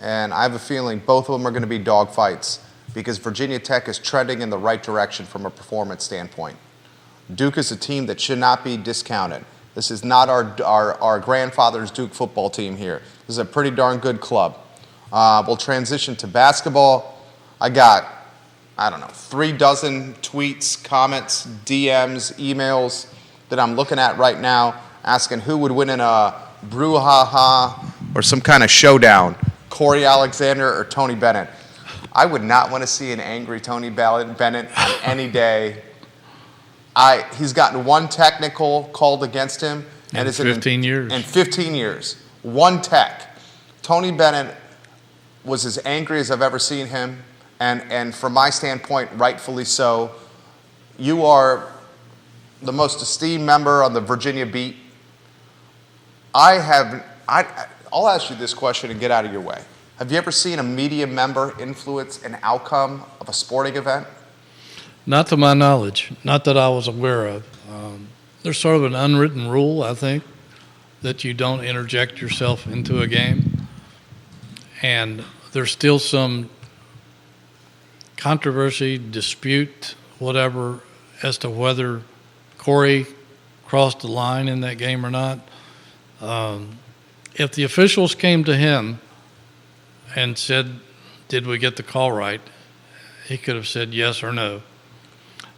And I have a feeling both of them are going to be dogfights because Virginia Tech is trending in the right direction from a performance standpoint. Duke is a team that should not be discounted. This is not our grandfather's Duke football team here. This is a pretty darn good club. We'll transition to basketball. I got, 3 dozen tweets, comments, DMs, emails that I'm looking at right now asking who would win in a brouhaha or some kind of showdown, Cory Alexander or Tony Bennett. I would not want to see an angry Tony Bennett on any day. He's gotten one technical called against him. In 15 years. In 15 years. One tech. Tony Bennett was as angry as I've ever seen him. And from my standpoint, rightfully so. You are the most esteemed member on the Virginia beat. I'll ask you this question and get out of your way. Have you ever seen a media member influence an outcome of a sporting event? Not to my knowledge, not that I was aware of. There's sort of an unwritten rule, I think, that you don't interject yourself into a game. And there's still some controversy, dispute, whatever, as to whether Cory crossed the line in that game or not. If the officials came to him and said, did we get the call right, he could have said yes or no.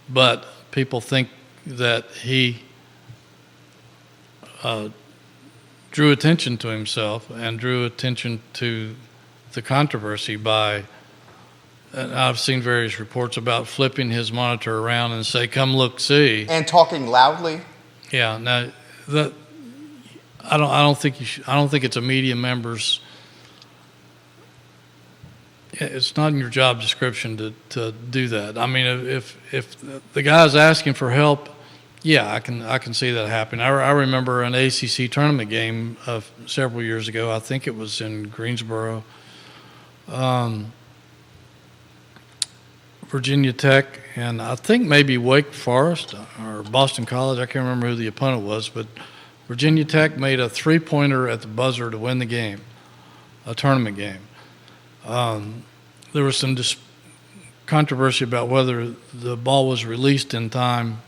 But people think that he drew attention to himself and drew attention to the controversy by, and I've seen various reports about flipping his monitor around and say, come look, see. And talking loudly? Yeah, now, I don't think it's a media member's. It's not in your job description to do that. I mean, if the guy's asking for help, yeah, I can see that happening. I remember an ACC tournament game of several years ago. I think it was in Greensboro, Virginia Tech, and I think maybe Wake Forest or Boston College. I can't remember who the opponent was, but Virginia Tech made a three-pointer at the buzzer to win the game, a tournament game. There was some controversy about whether the ball was released in time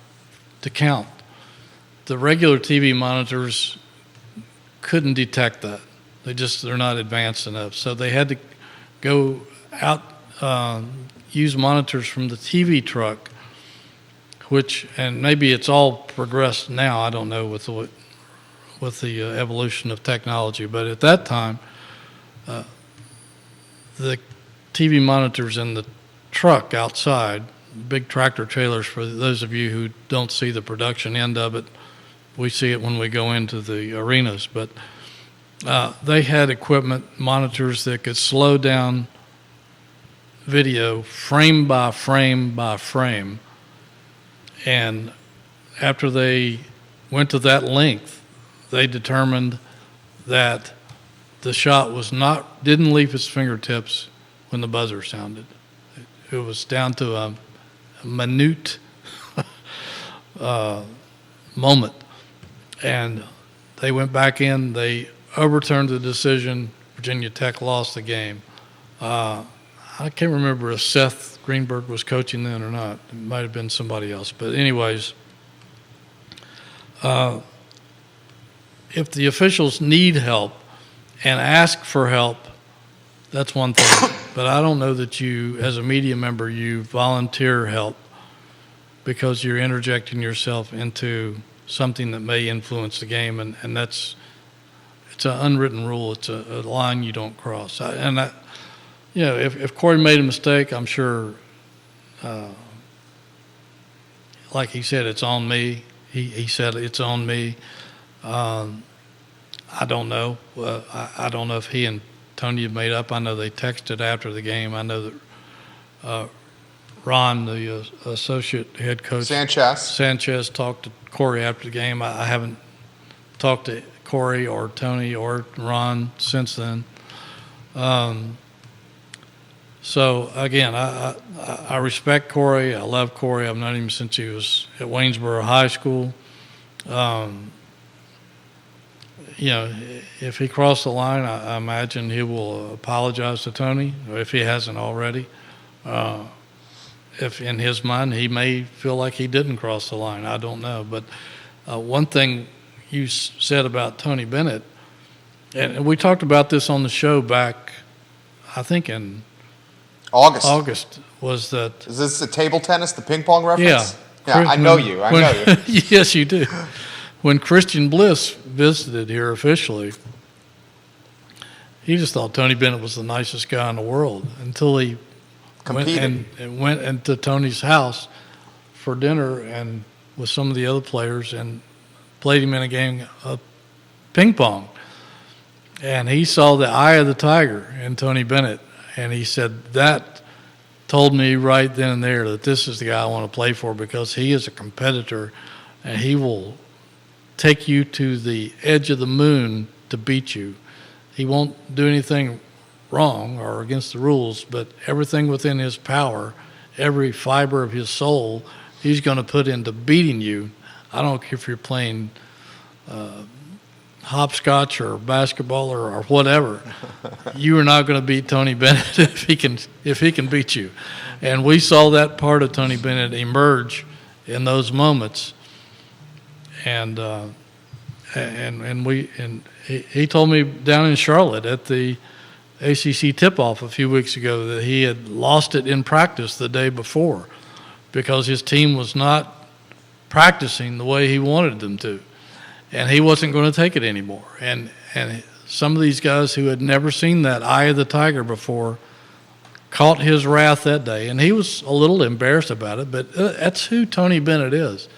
to count. The regular TV monitors couldn't detect that. They're not advanced enough. So they had to go out, use monitors from the TV truck, and maybe it's all progressed now, I don't know, with the evolution of technology. But at that time, the TV monitors in the truck outside, big tractor trailers, for those of you who don't see the production end of it, we see it when we go into the arenas, but they had equipment, monitors that could slow down video frame by frame by frame. And after they went to that length, they determined that the shot didn't leave his fingertips when the buzzer sounded. It was down to a minute moment. And they went back in, they overturned the decision. Virginia Tech lost the game. I can't remember if Seth Greenberg was coaching then or not. It might have been somebody else. But anyways, if the officials need help and ask for help, that's one thing. But I don't know that you, as a media member, you volunteer help because you're interjecting yourself into something that may influence the game, and it's an unwritten rule. It's a line you don't cross. If Cory made a mistake, I'm sure, like he said, it's on me. He said it's on me. I don't know. I don't know if he and Tony have made up. I know they texted after the game. I know that Ron, the associate head coach, Sanchez talked to Cory after the game. I haven't talked to Cory or Tony or Ron since then. So again, I respect Cory. I love Cory. I've known him since he was at Waynesboro High School. If he crossed the line, I imagine he will apologize to Tony, or if he hasn't already. If in his mind he may feel like he didn't cross the line, I don't know. But one thing you said about Tony Bennett, and we talked about this on the show back, I think in August, was that. Is this the table tennis, the ping pong reference? Yeah. Yeah, I know you. Yes, you do. When Christian Bliss visited here officially, he just thought Tony Bennett was the nicest guy in the world until he went into Tony's house for dinner and with some of the other players and played him in a game of ping pong. And he saw the eye of the tiger in Tony Bennett, and he said, that told me right then and there that this is the guy I want to play for, because he is a competitor and he will take you to the edge of the moon to beat you. He won't do anything wrong or against the rules, but everything within his power, every fiber of his soul, he's going to put into beating you. I don't care if you're playing hopscotch or basketball or whatever. You are not going to beat Tony Bennett if he can beat you. And we saw that part of Tony Bennett emerge in those moments. And he told me down in Charlotte at the ACC tip-off a few weeks ago that he had lost it in practice the day before because his team was not practicing the way he wanted them to, and he wasn't going to take it anymore. And some of these guys who had never seen that eye of the tiger before caught his wrath that day, and he was a little embarrassed about it, but that's who Tony Bennett is.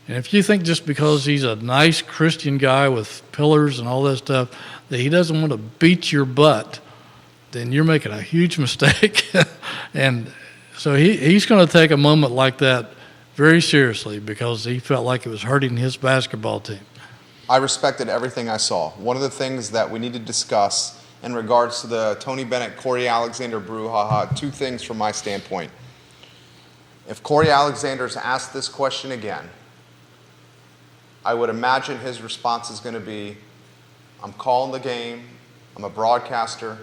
And if you think just because he's a nice Christian guy with pillars and all that stuff that he doesn't want to beat your butt, then you're making a huge mistake. And so he's going to take a moment like that very seriously because he felt like it was hurting his basketball team. I respected everything I saw. One of the things that we need to discuss in regards to the Tony Bennett, Cory Alexander brouhaha, two things from my standpoint. If Cory Alexander's asked this question again, I would imagine his response is going to be, I'm calling the game, I'm a broadcaster,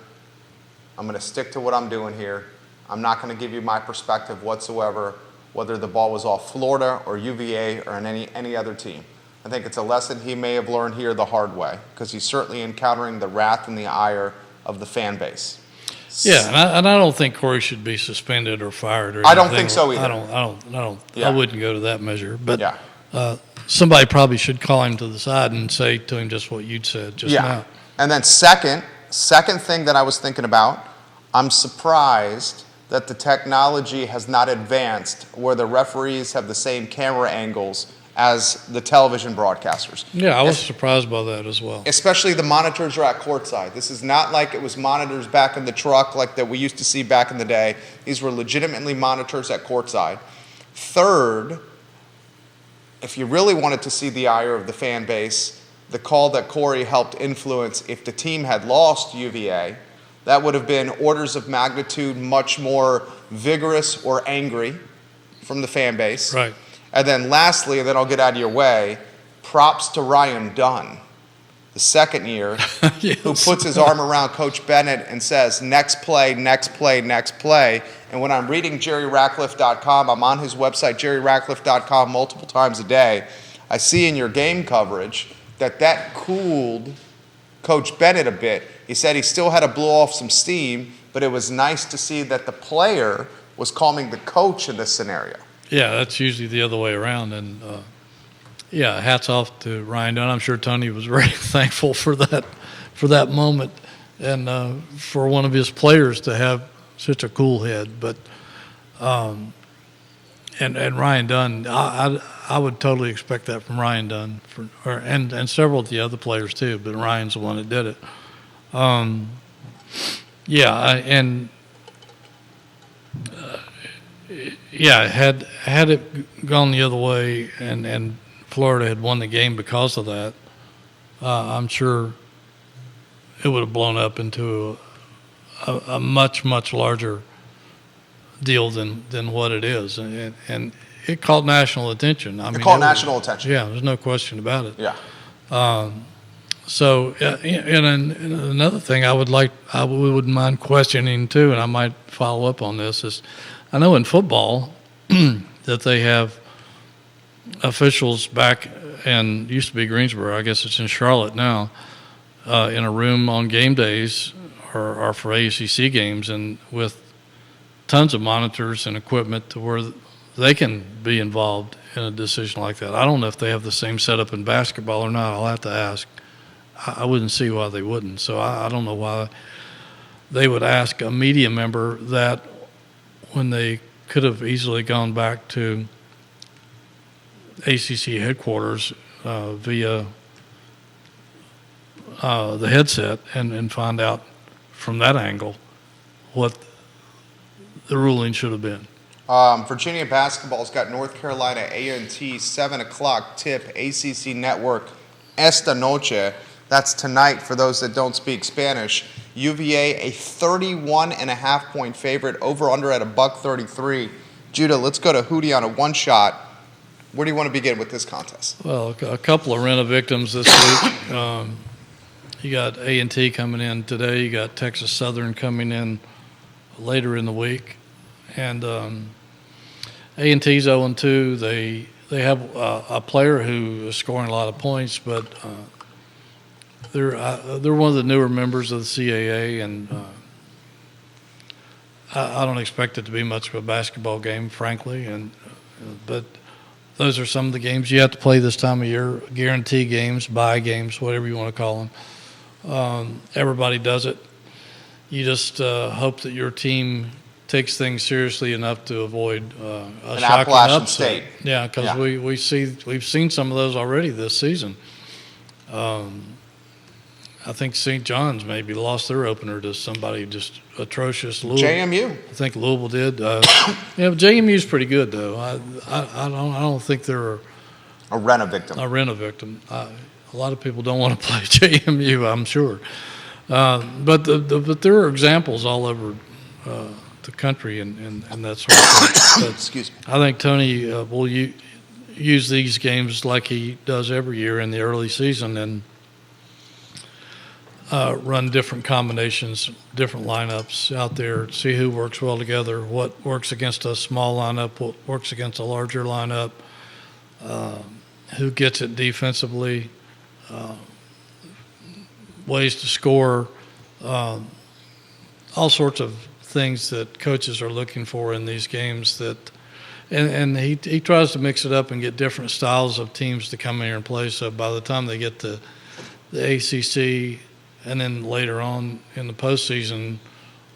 I'm going to stick to what I'm doing here, I'm not going to give you my perspective whatsoever, whether the ball was off Florida or UVA or in any other team. I think it's a lesson he may have learned here the hard way, because he's certainly encountering the wrath and the ire of the fan base. Yeah, and I don't think Cory should be suspended or fired or anything. I don't think so either. I wouldn't go to that measure. But yeah. Somebody probably should call him to the side and say to him just what you'd said just now. And then second thing that I was thinking about, I'm surprised that the technology has not advanced where the referees have the same camera angles as the television broadcasters. Yeah, I was surprised by that as well. Especially the monitors are at courtside. This is not like it was monitors back in the truck like that we used to see back in the day. These were legitimately monitors at courtside. Third, if you really wanted to see the ire of the fan base, the call that Cory helped influence, if the team had lost UVA, that would have been orders of magnitude much more vigorous or angry from the fan base. Right. And then lastly, and then I'll get out of your way, props to Ryan Dunn, the second year, Yes. who puts his arm around Coach Bennett and says, next play, next play, next play. And when I'm reading JerryRatcliffe.com, I'm on his website, JerryRatcliffe.com, multiple times a day, I see in your game coverage that cooled Coach Bennett a bit. He said he still had to blow off some steam, but it was nice to see that the player was calming the coach in this scenario. Yeah, that's usually the other way around. And, hats off to Ryan Dunn. I'm sure Tony was very thankful for that moment and for one of his players to have such a cool head. But and Ryan Dunn, I would totally expect that from Ryan Dunn, and several of the other players too. But Ryan's the one that did it. Had it gone the other way and Florida had won the game because of that, I'm sure it would have blown up into a much, much larger deal than what it is, and it caught national attention. It caught national attention. Yeah, there's no question about it. Yeah. So, and another thing we wouldn't mind questioning too, and I might follow up on this, is I know in football that they have officials back in, used to be Greensboro, I guess it's in Charlotte now, in a room on game days or for ACC games, and with tons of monitors and equipment to where they can be involved in a decision like that. I don't know if they have the same setup in basketball or not. I'll have to ask. I wouldn't see why they wouldn't. So I don't know why they would ask a media member that when they could have easily gone back to ACC headquarters via the headset and find out from that angle what the ruling should have been. Virginia basketball's got North Carolina A&T 7 o'clock tip, ACC Network, esta noche. That's tonight for those that don't speak Spanish. UVA, a 31.5-point favorite, over under at $1.33. Judah, let's go to Hootie on a one-shot. Where do you want to begin with this contest? Well, a couple of rent victims this week. You got A&T coming in today. You got Texas Southern coming in later in the week. And A&T's 0-2. They have a player who is scoring a lot of points, but they're one of the newer members of the CAA, and I don't expect it to be much of a basketball game, frankly. But those are some of the games you have to play this time of year, guarantee games, buy games, whatever you want to call them. Everybody does it. You just hope that your team takes things seriously enough to avoid a shocking Appalachian upset. State. Yeah, because we've seen some of those already this season. I think St. John's maybe lost their opener to somebody just atrocious. JMU. I think Louisville did. Yeah, but JMU's pretty good though. I don't think they're A rent-a-victim. a rent-a-victim. A lot of people don't want to play JMU, I'm sure. But there are examples all over the country and that sort of thing. But Excuse me. I think Tony will use these games like he does every year in the early season and run different combinations, different lineups out there, see who works well together, what works against a small lineup, what works against a larger lineup, who gets it defensively, ways to score, all sorts of things that coaches are looking for in these games. That, and he tries to mix it up and get different styles of teams to come in here and play. So by the time they get to the ACC and then later on in the postseason,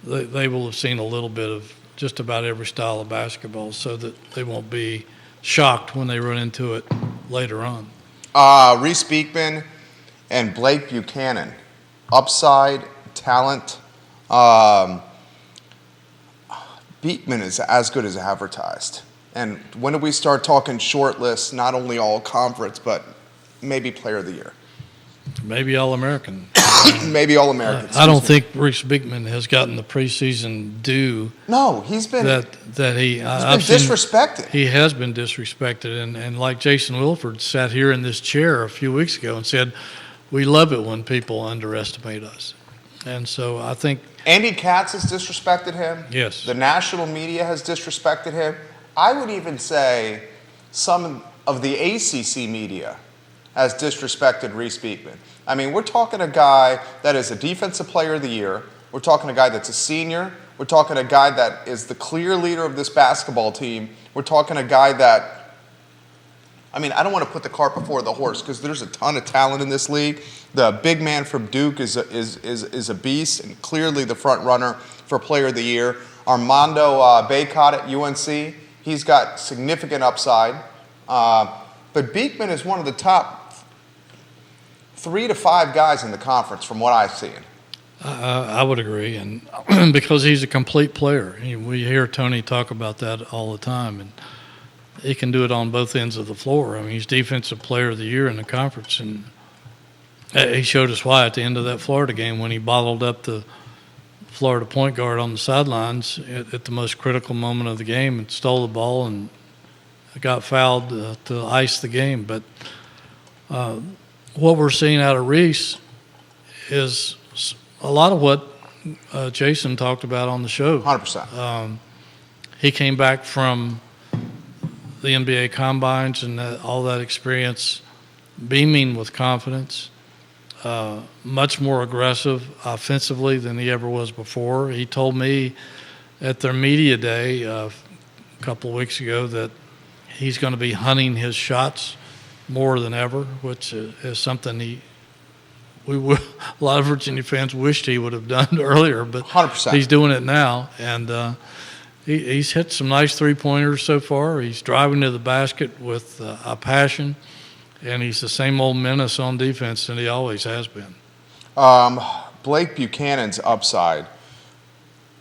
they will have seen a little bit of just about every style of basketball, so that they won't be shocked when they run into it later on. Reese Beekman and Blake Buchanan, upside, talent. Beekman is as good as advertised. And when do we start talking short lists, not only all conference, but maybe player of the year? Maybe All-American. Maybe All-American. I don't think Reese Beekman has gotten the preseason due. No, he's been disrespected. disrespected. He has been disrespected, and like Jason Wilford sat here in this chair a few weeks ago and said, "We love it when people underestimate us," and so I think Andy Katz has disrespected him. Yes. The national media has disrespected him. I would even say some of the ACC media has disrespected Reese Beekman. I mean, we're talking a guy that is a defensive player of the year. We're talking a guy that's a senior. We're talking a guy that is the clear leader of this basketball team. We're talking a guy that, I mean, I don't want to put the cart before the horse because there's a ton of talent in this league. The big man from Duke is a beast and clearly the front runner for player of the year. Armando Baycott at UNC, he's got significant upside. But Beekman is one of the top 3 to 5 guys in the conference from what I've seen. I would agree, and because he's a complete player. We hear Tony talk about that all the time, and he can do it on both ends of the floor. I mean, he's defensive player of the year in the conference, and he showed us why at the end of that Florida game when he bottled up the Florida point guard on the sidelines at the most critical moment of the game and stole the ball and got fouled to ice the game. But what we're seeing out of Reese is a lot of what Jason talked about on the show. 100%. He came back from the NBA combines and all that experience, beaming with confidence, much more aggressive offensively than he ever was before. He told me at their media day a couple of weeks ago that he's going to be hunting his shots more than ever, which is something a lot of Virginia fans wished he would have done earlier, but 100%. He's doing it now. And he's hit some nice three-pointers so far. He's driving to the basket with a passion, and he's the same old menace on defense that he always has been. Blake Buchanan's upside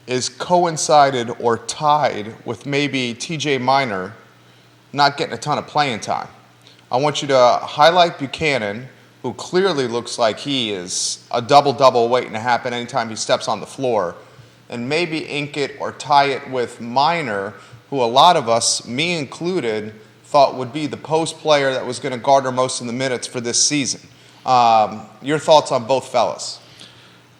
is coincided or tied with maybe TJ Minor not getting a ton of playing time. I want you to highlight Buchanan, who clearly looks like he is a double-double waiting to happen anytime he steps on the floor, and maybe ink it or tie it with Minor, who a lot of us, me included, thought would be the post player that was going to garner most of the minutes for this season. Your thoughts on both fellas?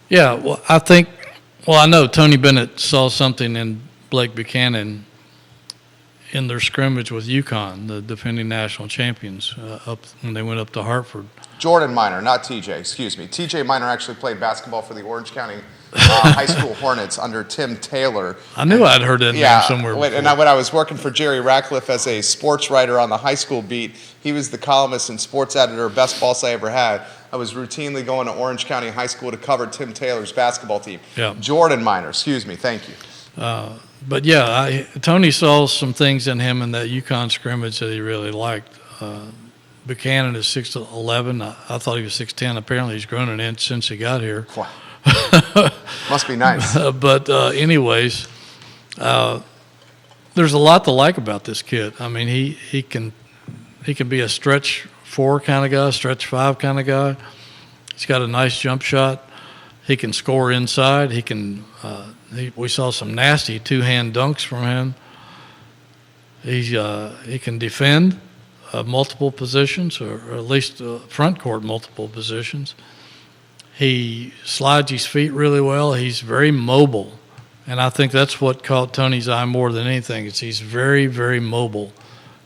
Yeah, well, I know Tony Bennett saw something in Blake Buchanan in their scrimmage with UConn, the defending national champions, up when they went up to Hartford. Jordan Minor, not TJ, excuse me. TJ Minor actually played basketball for the Orange County High School Hornets under Tim Taylor. I knew I'd heard that name somewhere before. And when I was working for Jerry Ratcliffe as a sports writer on the high school beat, he was the columnist and sports editor, best boss I ever had. I was routinely going to Orange County High School to cover Tim Taylor's basketball team. Yeah. Jordan Minor, excuse me, thank you. But yeah, Tony saw some things in him in that UConn scrimmage that he really liked. Buchanan is 6'11". I thought he was 6'10". Apparently he's grown an inch since he got here. Wow. Must be nice. But anyways, there's a lot to like about this kid. I mean, he can be a stretch 4 kind of guy, stretch 5 kind of guy. He's got a nice jump shot. He can score inside. He can. We saw some nasty 2-hand dunks from him. He can defend multiple positions, or at least front court multiple positions. He slides his feet really well. He's very mobile, and I think that's what caught Tony's eye more than anything. He's very, very mobile.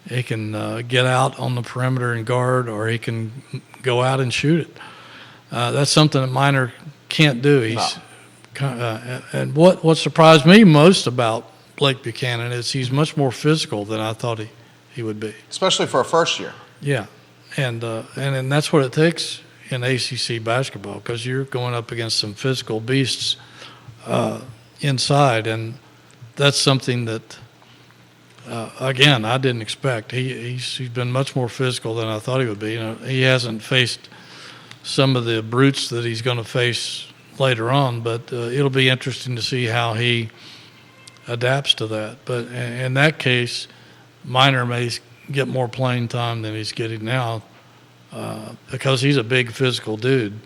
He can get out on the perimeter and guard, or he can go out and shoot it. That's something that Minor can't do. And what surprised me most about Blake Buchanan is he's much more physical than I thought he would be. Especially for a first year. Yeah, and that's what it takes in ACC basketball, because you're going up against some physical beasts inside, and that's something that, again, I didn't expect. He's been much more physical than I thought he would be. You know, he hasn't faced some of the brutes that he's going to face later on, but it'll be interesting to see how he adapts to that. But in that case, Minor may get more playing time than he's getting now because he's a big physical dude,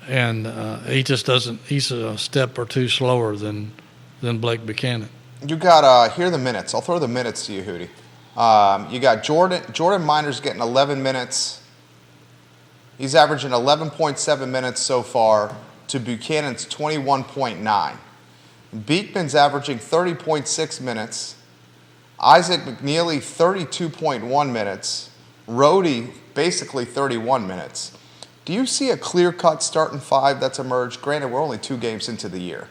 and he just doesn't. He's a step or two slower than Blake Buchanan. You got here are the minutes. I'll throw the minutes to you, Hootie. You got Jordan Minor's getting 11 minutes. He's averaging 11.7 minutes so far to Buchanan's 21.9. Beekman's averaging 30.6 minutes. Isaac McNeely, 32.1 minutes. Rhodey, basically 31 minutes. Do you see a clear-cut starting 5 that's emerged? Granted, we're only 2 games into the year.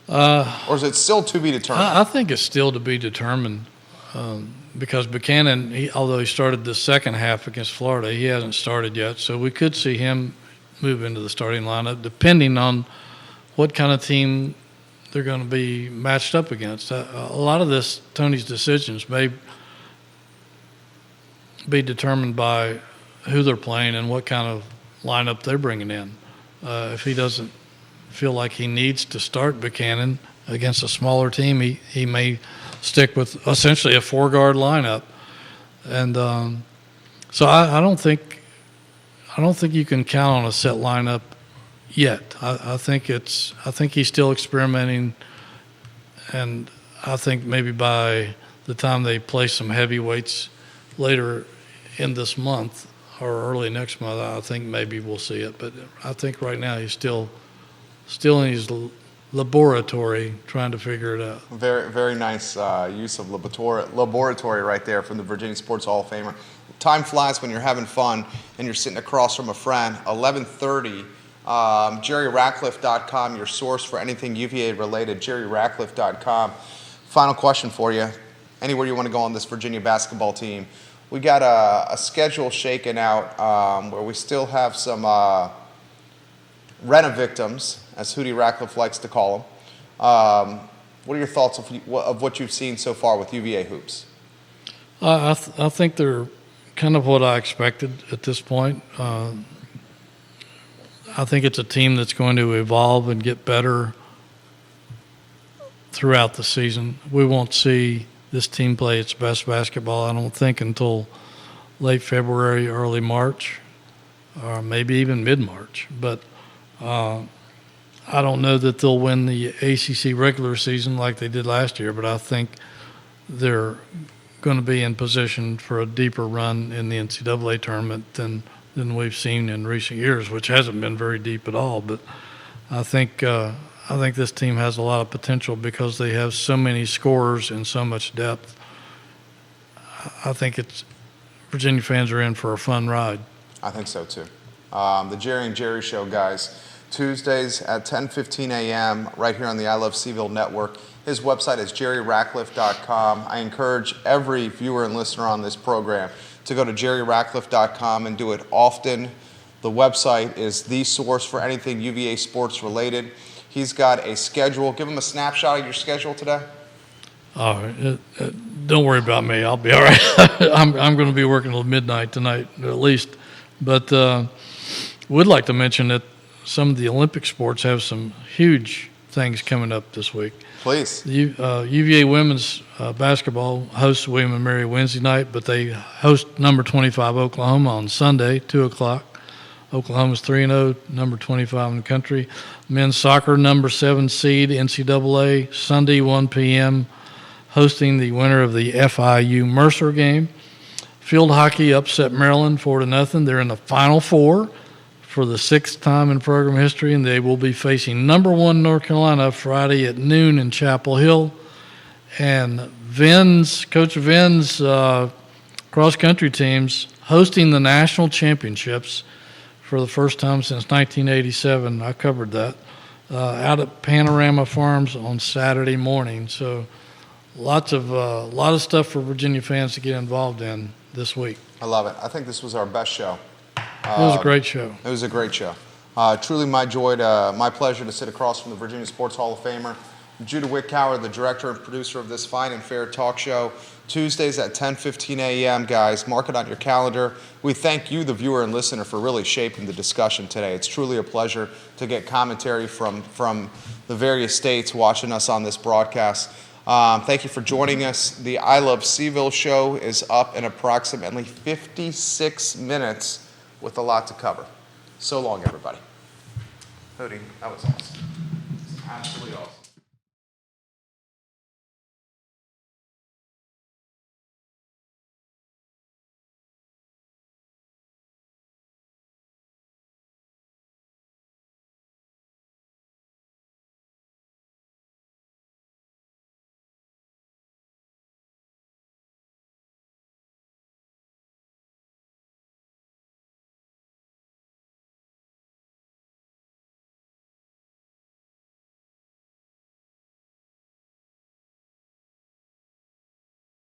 Or is it still to be determined? I think it's still to be determined because Buchanan, although he started the second half against Florida, he hasn't started yet. So we could see him move into the starting lineup depending on what kind of team they're going to be matched up against. A lot of this, Tony's decisions may be determined by who they're playing and what kind of lineup they're bringing in. If he doesn't feel like he needs to start Buchanan against a smaller team, he may stick with essentially a 4-guard lineup. And so I don't think you can count on a set lineup yet. I think he's still experimenting, and I think maybe by the time they play some heavyweights later in this month or early next month, I think maybe we'll see it. But I think right now he's still in his laboratory trying to figure it out. Very, very nice use of laboratory right there from the Virginia Sports Hall of Famer. Time flies when you're having fun and you're sitting across from a friend. 11:30, JerryRatcliffe.com, your source for anything UVA related, JerryRatcliffe.com. Final question for you. Anywhere you want to go on this Virginia basketball team, we got a schedule shaken out where we still have some rena victims, as Hootie Ratcliffe likes to call them. What are your thoughts of what you've seen so far with UVA hoops? I think they're kind of what I expected at this point. I think it's a team that's going to evolve and get better throughout the season. We won't see this team play its best basketball, I don't think, until late February, early March, or maybe even mid-March. But I don't know that they'll win the ACC regular season like they did last year, but I think they're going to be in position for a deeper run in the NCAA tournament than we've seen in recent years, which hasn't been very deep at all. But I think this team has a lot of potential because they have so many scorers and so much depth. I think Virginia fans are in for a fun ride. I think so too. The Jerry and Jerry Show, guys, Tuesdays at 10:15 a.m. right here on the I Love CVille Network. His website is JerryRatcliffe.com. I encourage every viewer and listener on this program to go to JerryRatcliffe.com and do it often. The website is the source for anything UVA sports related. He's got a schedule. Give him a snapshot of your schedule today. Don't worry about me. I'll be all right. I'm going to be working till midnight tonight at least. But would like to mention that some of the Olympic sports have some huge things coming up this week. Please. UVA women's basketball hosts William and Mary Wednesday night, but they host number 25 Oklahoma on Sunday, 2 o'clock. Oklahoma's 3-0, number 25 in the country. Men's soccer, number 7 seed, NCAA, Sunday, 1 p.m., hosting the winner of the FIU Mercer game. Field hockey upset Maryland 4-0. They're in the Final Four for the 6th time in program history, and they will be facing number 1 North Carolina Friday at noon in Chapel Hill. And Coach Vinn's cross-country teams hosting the national championships for the first time since 1987. I covered that out at Panorama Farms on Saturday morning. So a lot of stuff for Virginia fans to get involved in this week. I love it. I think this was our best show. It was a great show. It was a great show. Truly my pleasure to sit across from the Virginia Sports Hall of Famer, Judah Wickower, the director and producer of this fine and fair talk show. Tuesdays at 10:15 a.m., guys. Mark it on your calendar. We thank you, the viewer and listener, for really shaping the discussion today. It's truly a pleasure to get commentary from the various states watching us on this broadcast. Thank you for joining us. The I Love CVille show is up in approximately 56 minutes with a lot to cover. So long, everybody. Hootie, that was awesome. Absolutely.